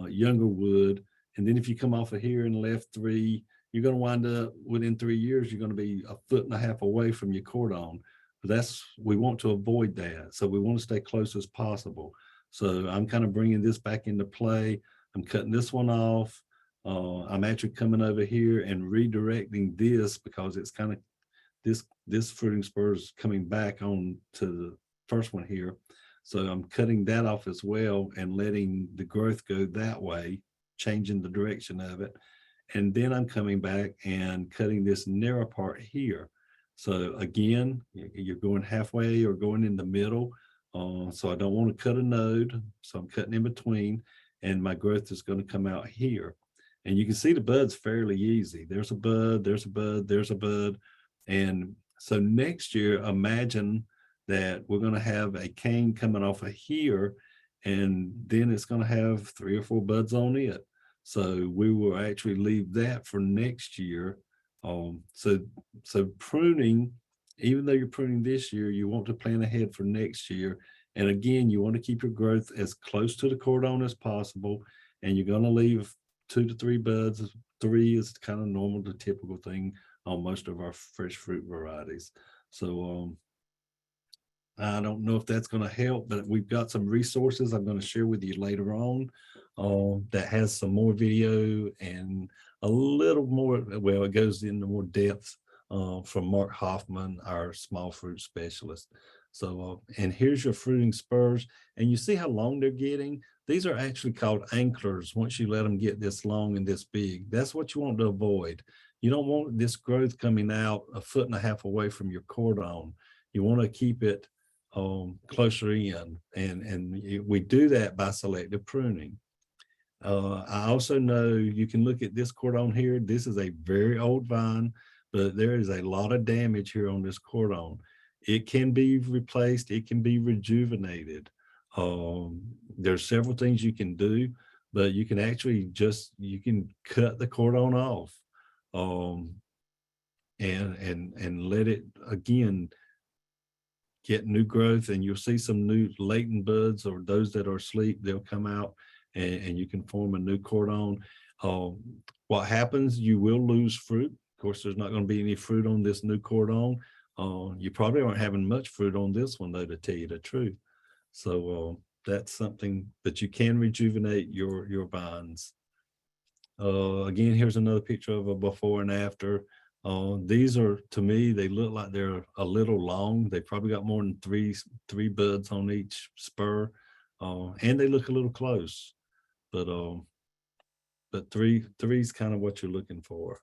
younger wood. And then if you come off of here and left 3, you're going to wind up within 3 years, you're going to be 1.5 feet away from your cordon. But we want to avoid that. So we want to stay close as possible. So I'm kind of bringing this back into play. I'm cutting this one off. I'm actually coming over here and redirecting this, because it's kind of this fruiting spur is coming back on to the first one here. So I'm cutting that off as well and letting the growth go that way, changing the direction of it. And then I'm coming back and cutting this narrow part here. So again, you're going halfway or going in the middle. So I don't want to cut a node. So I'm cutting in between, and my growth is going to come out here. And you can see the bud's fairly easy. There's a bud, there's a bud, there's a bud. And so next year, imagine that we're going to have a cane coming off of here, and then it's going to have 3 or 4 buds on it. So we will actually leave that for next year. So pruning even though you're pruning this year, you want to plan ahead for next year. And again, you want to keep your growth as close to the cordon as possible. And you're going to leave 2 to 3 buds. 3 is kind of normal, the typical thing on most of our fresh fruit varieties. So I don't know if that's going to help, but we've got some resources I'm going to share with you later on that has some more video and a little more, well, it goes into more depth from Mark Hoffman, our small fruit specialist. So, and here's your fruiting spurs, and you see how long they're getting. These are actually called anklers once you let them get this long and this big. That's what you want to avoid. You don't want this growth coming out 1.5 feet away from your cordon. You want to keep it closer in, and we do that by selective pruning. I also know you can look at this cordon here. This is a very old vine, but there is a lot of damage here on this cordon. It can be replaced. It can be rejuvenated. There's several things you can do, but you can actually you can cut the cordon off and let it again get new growth, and you'll see some new latent buds, or those that are asleep, they'll come out and you can form a new cordon. What happens, you will lose fruit. Of course, there's not going to be any fruit on this new cordon. You probably aren't having much fruit on this one, though, to tell you the truth. So that's something that you can rejuvenate your vines. Again, here's another picture of a before and after. These are, to me, they look like they're a little long. They probably got more than three buds on each spur, and they look a little close. But three's kind of what you're looking for.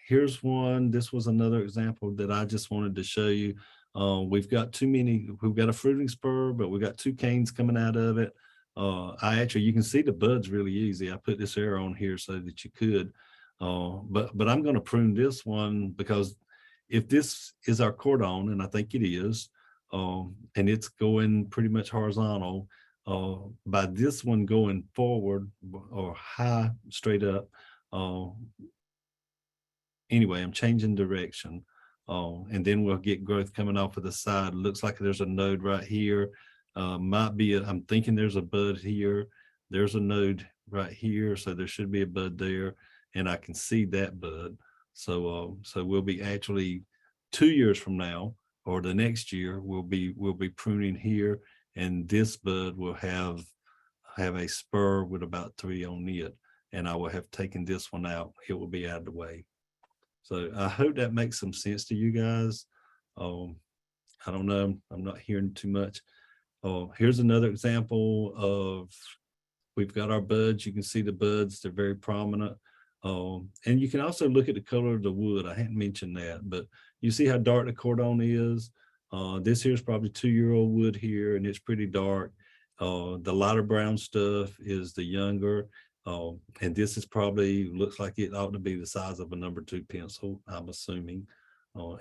Here's one. This was another example that I just wanted to show you. We've got we've got a fruiting spur, but we've got 2 canes coming out of it. You can see the buds really easy. I put this arrow on here so that you could. But I'm going to prune this one, because if this is our cordon, and I think it is, and it's going pretty much horizontal, by this one going forward or high straight up, anyway, I'm changing direction, and then we'll get growth coming off of the side. Looks like there's a node right here. I'm thinking there's a bud here. There's a node right here, so there should be a bud there, and I can see that bud. So we'll be actually 2 years from now, or the next year, we'll be pruning here, and this bud will have a spur with about 3 on it, and I will have taken this one out. It will be out of the way. So I hope that makes some sense to you guys. I don't know. I'm not hearing too much. Here's another example of, we've got our buds. You can see the buds, they're very prominent. And you can also look at the color of the wood. I hadn't mentioned that, but you see how dark the cordon is. This here is probably 2-year-old wood here, and it's pretty dark. The lighter brown stuff is the younger. And this is probably, looks like it ought to be the size of a number 2 pencil, I'm assuming.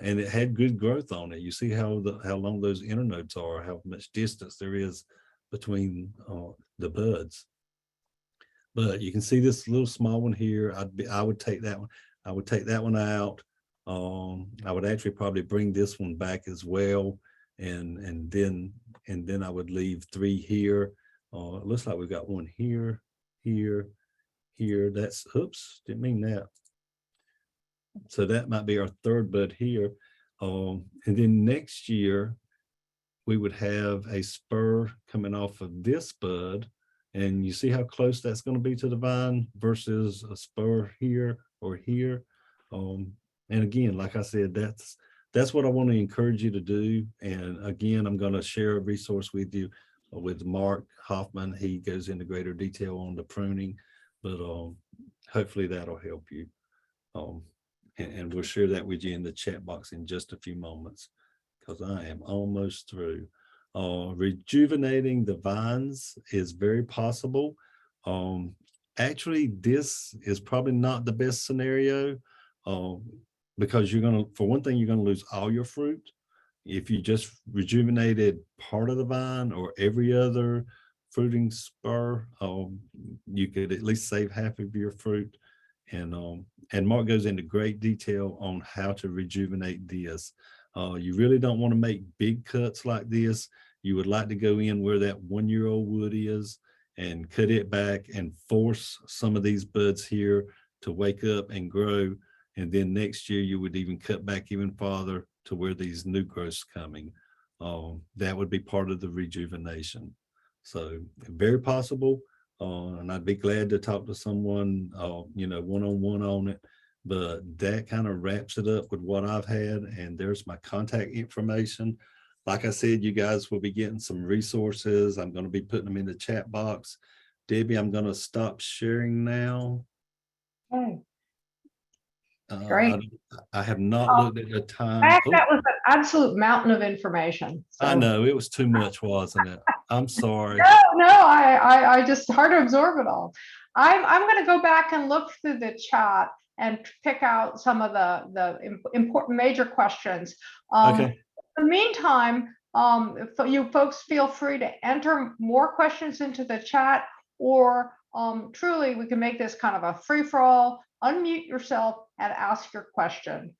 And it had good growth on it. You see how long those internodes are, how much distance there is between the buds. But you can see this little small one here. I would take that one. I would take that one out. I would actually probably bring this one back as well, and then I would leave 3 here. It looks like we've got one here, here, here. That's, oops, didn't mean that. So that might be our 3rd bud here. And then next year, we would have a spur coming off of this bud. And you see how close that's going to be to the vine versus a spur here or here. And again, like I said, that's what I want to encourage you to do. And again, I'm going to share a resource with you with Mark Hoffman. He goes into greater detail on the pruning, but hopefully that'll help you. And we'll share that with you in the chat box in just a few moments, because I am almost through. Rejuvenating the vines is very possible. Actually, this is probably not the best scenario, because for one thing, you're going to lose all your fruit. If you just rejuvenated part of the vine or every other fruiting spur, you could at least save half of your fruit. and Mark goes into great detail on how to rejuvenate this. You really don't want to make big cuts like this. You would like to go in where that 1-year-old wood is and cut it back and force some of these buds here to wake up and grow. And then next year you would even cut back even farther to where these new growths coming. That would be part of the rejuvenation. So very possible. And I'd be glad to talk to someone, one-on-one on it. But that kind of wraps it up with what I've had. And there's my contact information. Like I said, you guys will be getting some resources. I'm going to be putting them in the chat box. Debbie, I'm going to stop sharing now. Okay. Great. I have not looked at the time. That was an absolute mountain of information. So. I know it was too much, wasn't it? I'm sorry. No, I just hard to absorb it all. I'm going to go back and look through the chat and pick out some of the important major questions. Okay. In the meantime, if you folks feel free to enter more questions into the chat, or truly we can make this kind of a free-for-all. Unmute yourself and ask your question.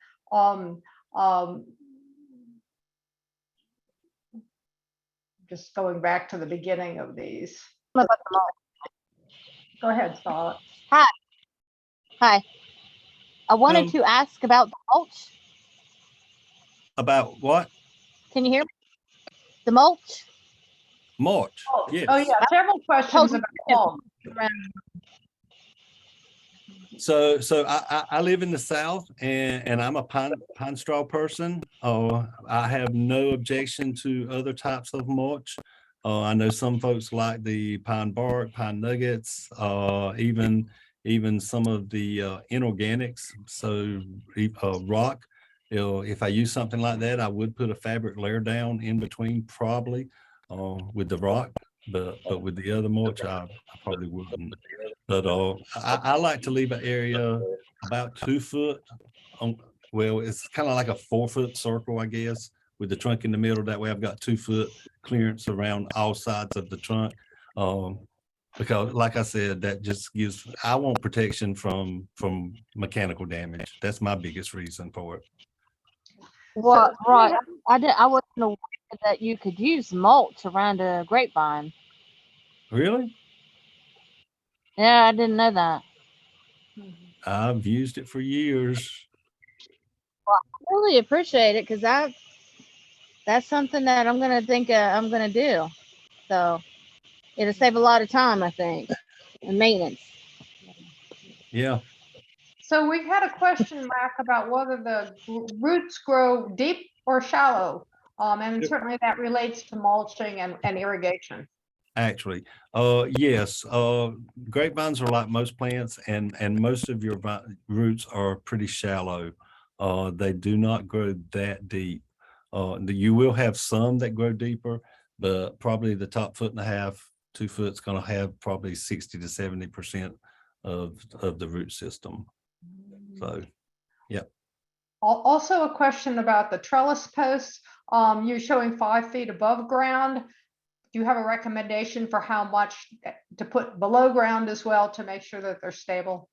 Just going back to the beginning of these. Go ahead, Charlotte. Hi. I wanted to ask about the mulch. About what? Can you hear me? The mulch. Mulch. Yes. Oh yeah, several questions about mulch. So I live in the South, and I'm a pine straw person. I have no objection to other types of mulch. I know some folks like the pine bark, pine nuggets, even some of the inorganics. So rock. If I use something like that, I would put a fabric layer down in between, probably with the rock. But with the other mulch, I probably wouldn't. But I like to leave an area about 2 foot. Well, it's kind of like a 4-foot circle, I guess, with the trunk in the middle. That way I've got 2 foot clearance around all sides of the trunk. Because like I said, that just gives, I want protection from mechanical damage. That's my biggest reason for it. Well, right. I wasn't aware that you could use mulch around a grapevine. Really? Yeah, I didn't know that. I've used it for years. Well, I really appreciate it, because that's something that I'm going to think I'm going to do. So it'll save a lot of time, I think, and maintenance. Yeah. So we've had a question, Mac, about whether the roots grow deep or shallow. And certainly that relates to mulching and irrigation. Actually, yes, grapevines are like most plants, and most of your roots are pretty shallow. They do not grow that deep. You will have some that grow deeper, but probably the top 1.5 to 2 foot is going to have probably 60 to 70% of the root system. So, yeah. Also a question about the trellis posts. You're showing 5 feet above ground. Do you have a recommendation for how much to put below ground as well to make sure that they're stable?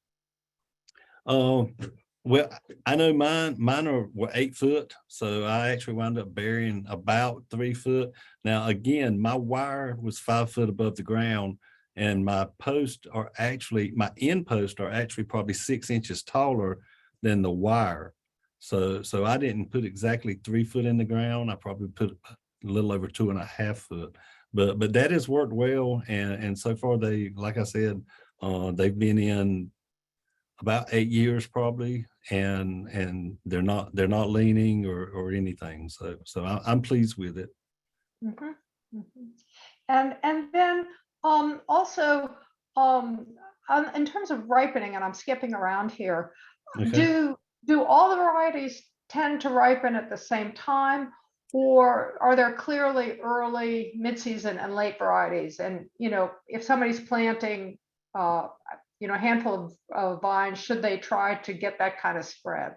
Well, I know mine were 8 foot, so I actually wound up burying about 3 foot. Now, again, my wire was 5 foot above the ground, and my end posts are actually probably 6 inches taller than the wire. So I didn't put exactly 3 foot in the ground. I probably put a little over 2.5 foot. But that has worked well, and so far they, like I said, they've been in about 8 years probably, and they're not leaning or anything. So I'm pleased with it. Mm-hmm. Mm-hmm. And then also in terms of ripening, and I'm skipping around here, okay. Do all the varieties tend to ripen at the same time? Or are there clearly early, mid-season, and late varieties? And if somebody's planting, a handful of vines, should they try to get that kind of spread?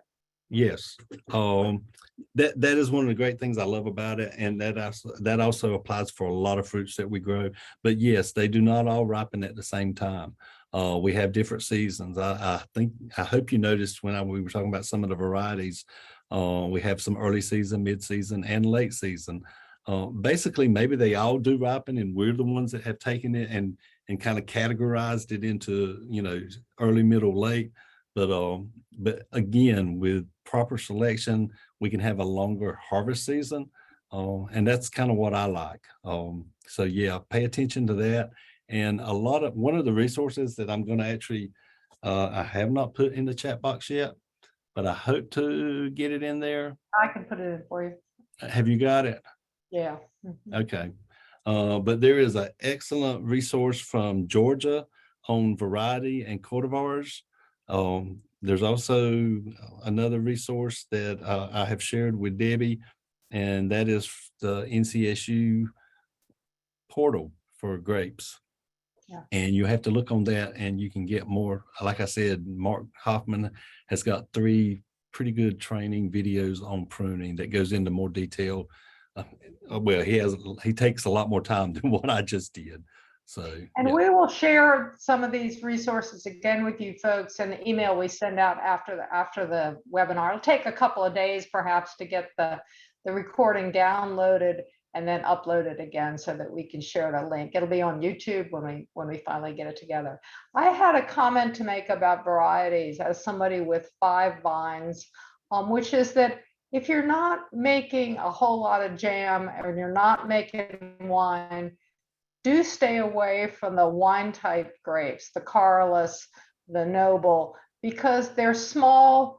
Yes, that is one of the great things I love about it, and that also applies for a lot of fruits that we grow. But yes, they do not all ripen at the same time. We have different seasons. I hope you noticed when we were talking about some of the varieties, we have some early season, mid-season, and late season. Basically, maybe they all do ripen, and we're the ones that have taken it and kind of categorized it into, you know, early, middle, late. But again, with proper selection, we can have a longer harvest season. And that's kind of what I like. So yeah, pay attention to that. And one of the resources that I'm going to actually, I have not put in the chat box yet, but I hope to get it in there. I can put it in for you. Have you got it? Yeah. Okay. But there is an excellent resource from Georgia on variety and cultivars. There's also another resource that I have shared with Debbie, and that is the NCSU portal for grapes. Yeah. And you have to look on that and you can get more. Like I said, Mark Hoffman has got 3 pretty good training videos on pruning that goes into more detail. Well, he takes a lot more time than what I just did. So, and yeah. we will share some of these resources again with you folks in the email we send out after the webinar. It'll take a couple of days perhaps to get the recording downloaded and then uploaded again so that we can share the link. It'll be on YouTube when we finally get it together. I had a comment to make about varieties as somebody with 5 vines, which is that if you're not making a whole lot of jam and you're not making wine, do stay away from the wine type grapes, the Carolus, the Noble, because they're small,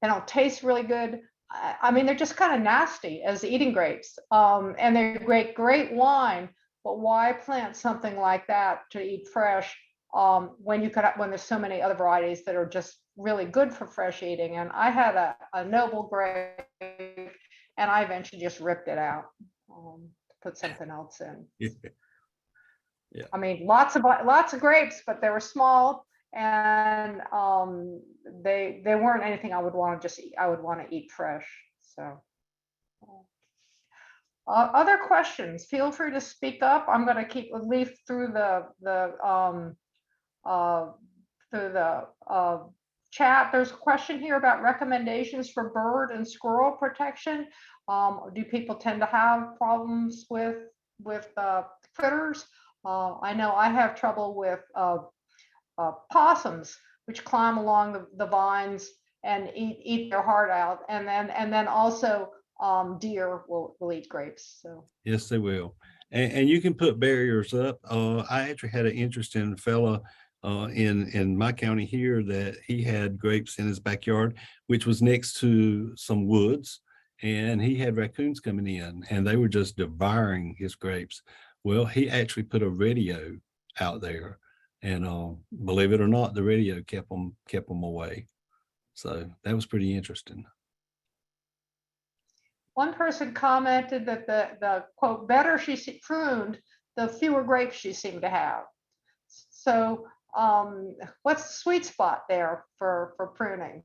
they don't taste really good. I mean, they're just kind of nasty as eating grapes. And they're great wine, but why plant something like that to eat fresh when there's so many other varieties that are just really good for fresh eating? And I had a Noble grape and I eventually just ripped it out, to put something else in. Yeah. I mean, lots of grapes, but they were small, and they weren't anything I would want to just eat. I would want to eat fresh. So, other questions? Feel free to speak up. I'm going to leaf through the chat. There's a question here about recommendations for bird and squirrel protection. Do people tend to have problems with critters? I know I have trouble with possums, which climb along the vines and eat their heart out, and then also deer will eat grapes. So yes, they will, and you can put barriers up. I actually had an interesting fella in my county here that he had grapes in his backyard, which was next to some woods, and he had raccoons coming in, and they were just devouring his grapes. Well, he actually put a radio out there, and believe it or not, the radio kept them away. So that was pretty interesting. One person commented that the quote, better she pruned, the fewer grapes she seemed to have. So what's the sweet spot there for pruning?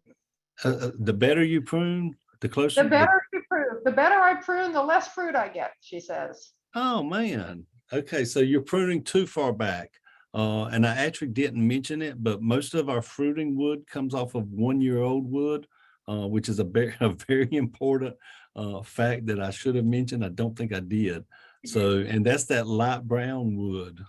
The better you prune, the closer. The better you prune, the better I prune, the less fruit I get, she says. Oh man. Okay, so you're pruning too far back. And I actually didn't mention it, but most of our fruiting wood comes off of 1-year-old wood, which is a very important fact that I should have mentioned. I don't think I did. So, and that's that light brown wood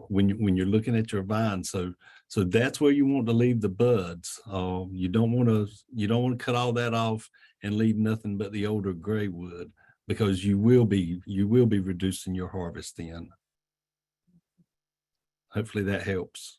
when you're looking at your vine. So that's where you want to leave the buds. You don't want to cut all that off and leave nothing but the older gray wood, because you will be reducing your harvest then. Hopefully that helps.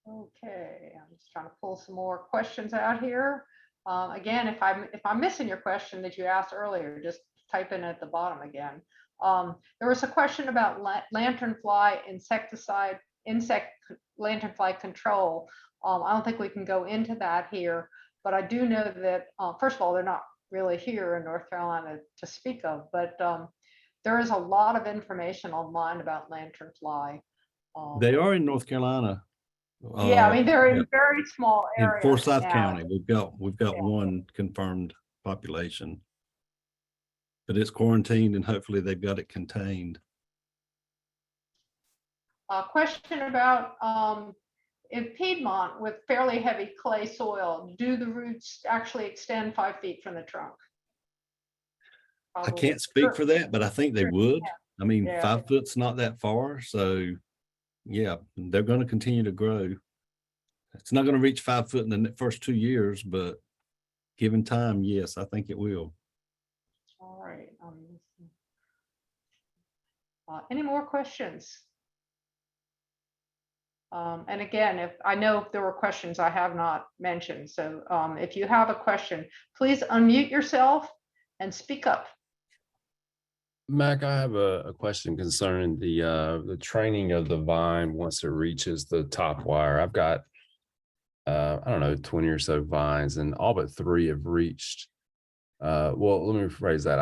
Okay, I'm just trying to pull some more questions out here. Again, if I'm missing your question that you asked earlier, just type in at the bottom again. There was a question about lanternfly lanternfly control. I don't think we can go into that here, but I do know that first of all, they're not really here in North Carolina to speak of, but there is a lot of information online about lanternfly. They are in North Carolina. Yeah, I mean, they're in very small areas. In Forsyth now. County, we've got one confirmed population, but it's quarantined and hopefully they've got it contained. A question about in Piedmont with fairly heavy clay soil, do the roots actually extend 5 feet from the trunk? I Probably. can't speak for that, but I think they would. I mean, Yeah. 5 foot's not that far, so yeah, they're going to continue to grow. It's not going to reach 5 foot in the first 2 years, but given time, yes, I think it will. All right. Any more questions? And again, if I know there were questions I have not mentioned, so if you have a question, please unmute yourself and speak up. Mac, I have a question concerning the training of the vine once it reaches the top wire. I've got I don't know, 20 or so vines, and all but 3 have reached. Well, let me rephrase that.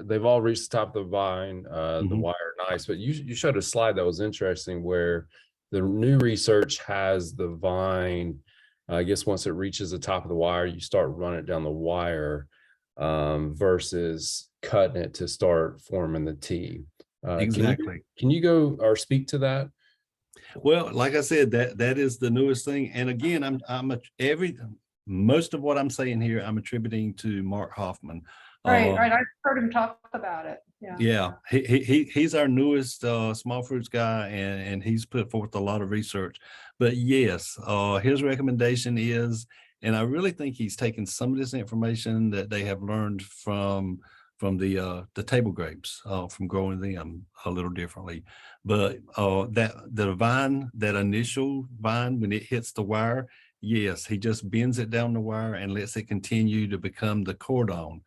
They've all reached the top of the vine, the wire, nice. But you showed a slide that was interesting where the new research has the vine. I guess once it reaches the top of the wire, you start running it down the wire versus cutting it to start forming the T. Exactly. Can you go or speak to that? Well, like I said, that is the newest thing. And again, most of what I'm saying here, I'm attributing to Mark Hoffman. Right. I heard him talk about it. Yeah, he's our newest small fruits guy, and he's put forth a lot of research. But yes, his recommendation is, and I really think he's taken some of this information that they have learned from the table grapes, from growing them a little differently. But that initial vine, when it hits the wire, yes, he just bends it down the wire and lets it continue to become the cordon.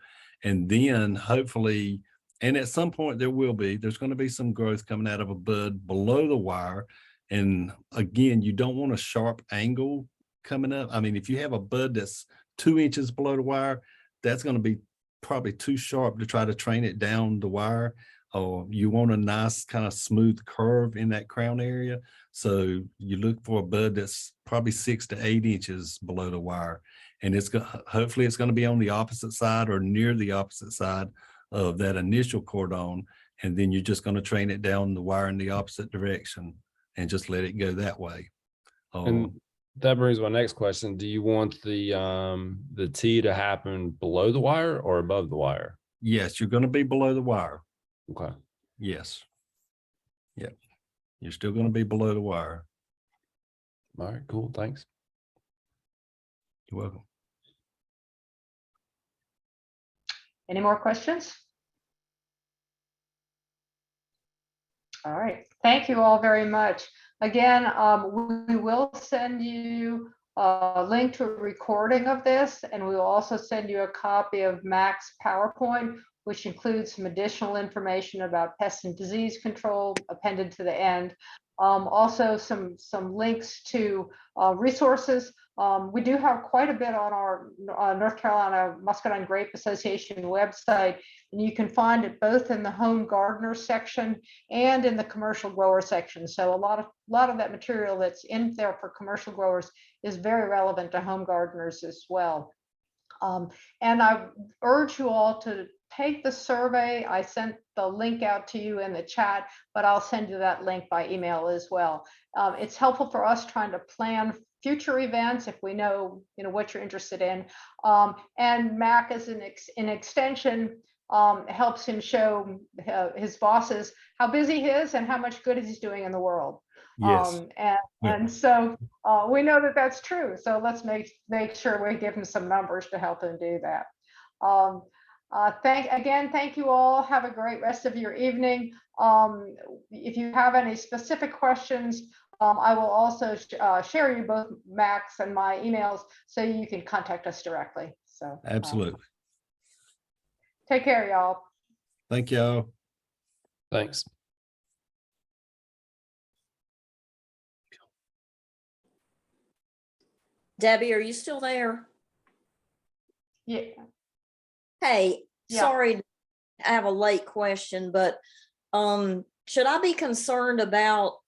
And then hopefully, and at some point there's going to be some growth coming out of a bud below the wire. And again, you don't want a sharp angle coming up. I mean, if you have a bud that's 2 inches below the wire, that's going to be probably too sharp to try to train it down the wire. Or you want a nice kind of smooth curve in that crown area. So you look for a bud that's probably 6 to 8 inches below the wire. And hopefully it's going to be on the opposite side or near the opposite side of that initial cordon. And then you're just going to train it down the wire in the opposite direction and just let it go that way. And that brings my next question. Do you want the T to happen below the wire or above the wire? Yes, you're going to be below the wire. Okay. Yes. Yep. You're still going to be below the wire. All right, cool. Thanks. You're welcome. Any more questions? All right. Thank you all very much. Again, we will send you a link to a recording of this, and we will also send you a copy of Mac's PowerPoint, which includes some additional information about pest and disease control appended to the end. Also some links to resources. We do have quite a bit on our North Carolina Muscadine Grape Association website, and you can find it both in the home gardener section and in the commercial grower section. So a lot of that material that's in there for commercial growers is very relevant to home gardeners as well. And I urge you all to take the survey. I sent the link out to you in the chat, but I'll send you that link by email as well. It's helpful for us trying to plan future events if we know what you're interested in. And Mac as an extension helps him show his bosses how busy he is and how much good he's doing in the world. Yes. And so we know that that's true. So let's make sure we give him some numbers to help him do that. Thank you all. Have a great rest of your evening. If you have any specific questions, I will also share you both Mac's and my emails so you can contact us directly. So Absolutely. Take care, y'all. Thank y'all. Thanks. Debbie, are you still there? Yeah. Hey, Yeah. sorry, I have a late question, but should I be concerned about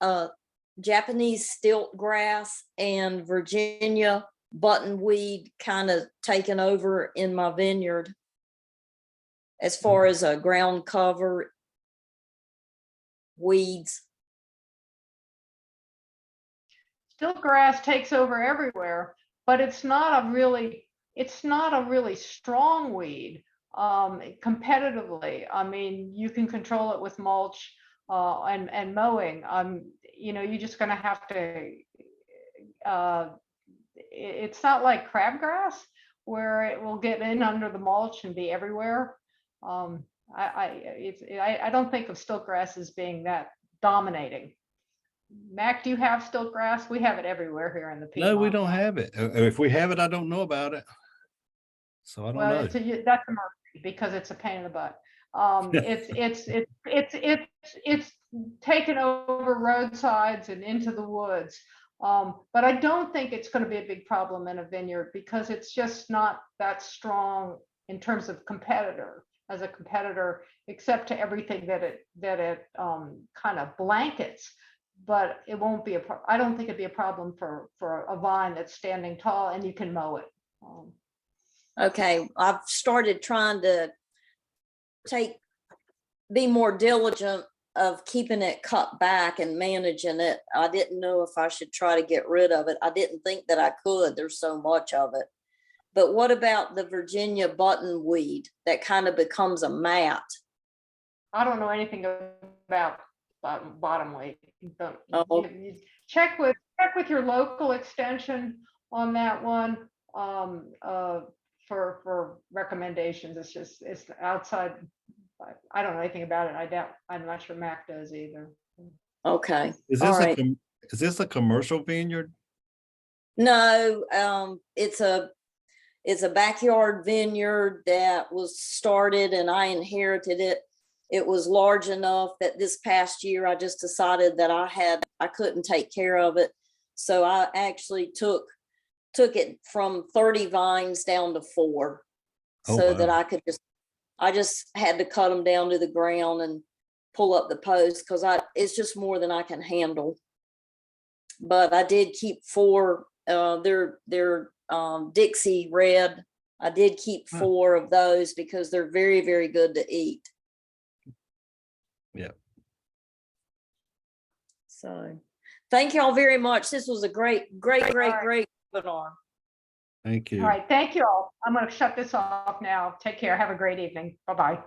Japanese stilt grass and Virginia buttonweed kind of taking over in my vineyard as far as a ground cover weeds? stilt grass takes over everywhere, but it's not a really strong weed competitively. I mean, you can control it with mulch and mowing. You're just going to have to. It's not like crabgrass where it will get in under the mulch and be everywhere. I don't think of stilt grass as being that dominating. Mac, do you have stilt grass? We have it everywhere here in the Piedmont. No, we don't have it. If we have it, I don't know about it. So I don't Well, know. that's a mercy because it's a pain in the butt. It's taken over roadsides and into the woods. But I don't think it's going to be a big problem in a vineyard because it's just not that strong in terms of as a competitor, except to everything that it kind of blankets. But it won't be I don't think it'd be a problem for a vine that's standing tall and you can mow it. Okay, I've started trying to be more diligent of keeping it cut back and managing it. I didn't know if I should try to get rid of it. I didn't think that I could. There's so much of it. But what about the Virginia buttonweed that kind of becomes a mat? I don't know anything about bottomweed. Oh. You check with your local extension on that one for recommendations. It's outside. I don't know anything about it. I'm not sure Mac does either. Okay. Is this a commercial vineyard? No, it's a backyard vineyard that was started and I inherited it. It was large enough that this past year I just decided that I couldn't take care of it. So I actually took it from 30 vines down to 4 so that I just had to cut them down to the ground and pull up the post because it's just more than I can handle. But I did keep 4, they're Dixie red. I did keep 4 of those because they're very, very good to eat. Yeah. So thank you all very much. This was a great webinar. Thank you. All right. Thank you all. I'm going to shut this off now. Take care. Have a great evening. Bye-bye.